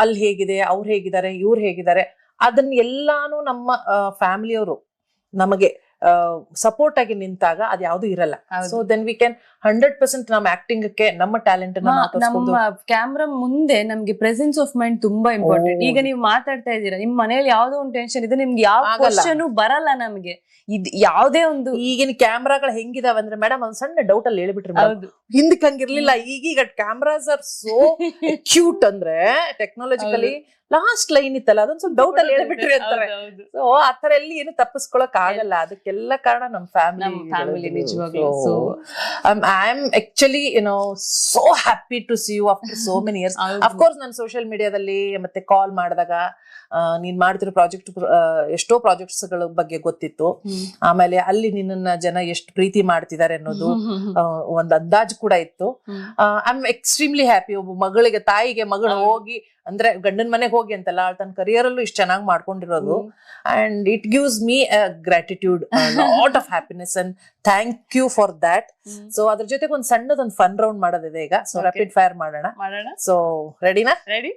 ಅಲ್ಲಿ ಹೇಗಿದೆ, ಅವ್ರು ಹೇಗಿದ್ದಾರೆ, ಇವ್ರು ಹೇಗಿದ್ದಾರೆ, ಅದನ್ನ ಎಲ್ಲಾನು ನಮ್ಮ ಫ್ಯಾಮಿಲಿಯವರು ನಮಗೆ ಸಪೋರ್ಟ್ ಆಗಿ ನಿಂತಾಗ ಅದ್ ಯಾವ್ದು ಇರಲ್ಲ. ಸೊ ದೆನ್ ವಿ ಕ್ಯಾನ್ 100% ನಮ್ಮ ಆಕ್ಟಿಂಗ್ ಗೆ ನಮ್ಮ ಟ್ಯಾಲೆಂಟ್ ನಮ್ಮ ಕ್ಯಾಮ್ರಾ ಮುಂದೆ ನಮ್ಗೆ ಪ್ರೆಸೆನ್ಸ್ ಆಫ್ ಮೈಂಡ್ ತುಂಬಾ ಇಂಪಾರ್ಟೆಂಟ್. ಈಗ ನೀವು ಮಾತಾಡ್ತಾ ಇದ್ದೀರಾ, ನಿಮ್ ಮನೇಲಿ ಯಾವ್ದೋ ಒಂದು ಟೆನ್ಷನ್ ಇದೆ, ನಿಮ್ಗೆ ಯಾವ ಕ್ವಶನ್ ಬರಲ್ಲ. ನಮ್ಗೆ ಇದ್ ಯಾವ್ದೇ ಒಂದು ಈಗಿನ ಕ್ಯಾಮ್ರಾಗಳು ಹೆಂಗಿದಾವೆ ಅಂದ್ರೆ ಮೇಡಮ್ ಒಂದ್ ಸಣ್ಣ ಡೌಟ್ ಅಲ್ಲಿ ಹೇಳ್ಬಿಟ್ರಿ, ಹಿಂದಕ್ಕೆ ಹಂಗಿರ್ಲಿಲ್ಲ. ಈಗೀಗ ಕ್ಯಾಮ್ರಾಸ್ ಆರ್ ಸೋ ಕ್ಯೂಟ್ ಅಂದ್ರೆ ಟೆಕ್ನಾಲಜಿಕಲಿ ಲಾಸ್ಟ್ ಲೈನ್ ಇತ್ತಲ್ಲ ಅದೊಂದ್ ಸ್ವಲ್ಪ ಡೌಟ್ ಅಲ್ಲಿ ಹೇಳ್ಬಿಟ್ರಿ ಅಂತಾರೆ. ಸೊ ಆತರ ಎಲ್ಲಿ ಏನು ತಪ್ಪಿಸ್ಕೊಳಕ್ ಆಗಲ್ಲ. ಅದಕ್ಕೆಲ್ಲ ಕಾರಣ ನಮ್ ಫ್ಯಾಮಿಲಿ ನಿಜವಾಗ್ಲೂ. So I am actually so happy to see you after so many years. Of course ನಾನು ಸೋಷಿಯಲ್ ಮೀಡಿಯಾದಲ್ಲಿ ಮತ್ತೆ ಕಾಲ್ ಮಾಡಿದಾಗ ನೀನ್ ಮಾಡ್ತಿರೋ ಪ್ರಾಜೆಕ್ಟ್ ಎಷ್ಟೋ ಪ್ರಾಜೆಕ್ಟ್ಸ್ ಗಳ ಬಗ್ಗೆ ಗೊತ್ತಿತ್ತು. ಆಮೇಲೆ ಅಲ್ಲಿ ನಿನ್ನ ಜನ ಎಷ್ಟು ಪ್ರೀತಿ ಮಾಡ್ತಿದ್ದಾರೆ ಅನ್ನೋದು ಒಂದ್ ಅಂದಾಜು ಕೂಡ ಇತ್ತು. I am extremely happy. ಒಬ್ಬ ಮಗಳಿಗೆ, ತಾಯಿಗೆ ಮಗಳು ಹೋಗಿ ಅಂದ್ರೆ ಗಂಡನ ಮನೆಗೆ ಹೋಗಿ ಅಂತಲ್ಲ, ತನ್ನ ಕರಿಯರ್ ಅಲ್ಲೂ ಇಷ್ಟು ಚೆನ್ನಾಗಿ ಮಾಡ್ಕೊಂಡಿರೋದು. And it gives me gratitude, lot of happiness and thank you for that. So ಅದ್ರ ಜೊತೆಗೆ ಒಂದ್ ಸಣ್ಣದೊಂದು ಫನ್ ರೌಂಡ್ ಮಾಡೋದಿದೆ ಈಗ. ಸೊ ರ್ಯಾಪಿಡ್ ಫೈರ್ ಮಾಡೋಣ. ಸೊ ರೆಡಿನಾ? ರೆಡಿ.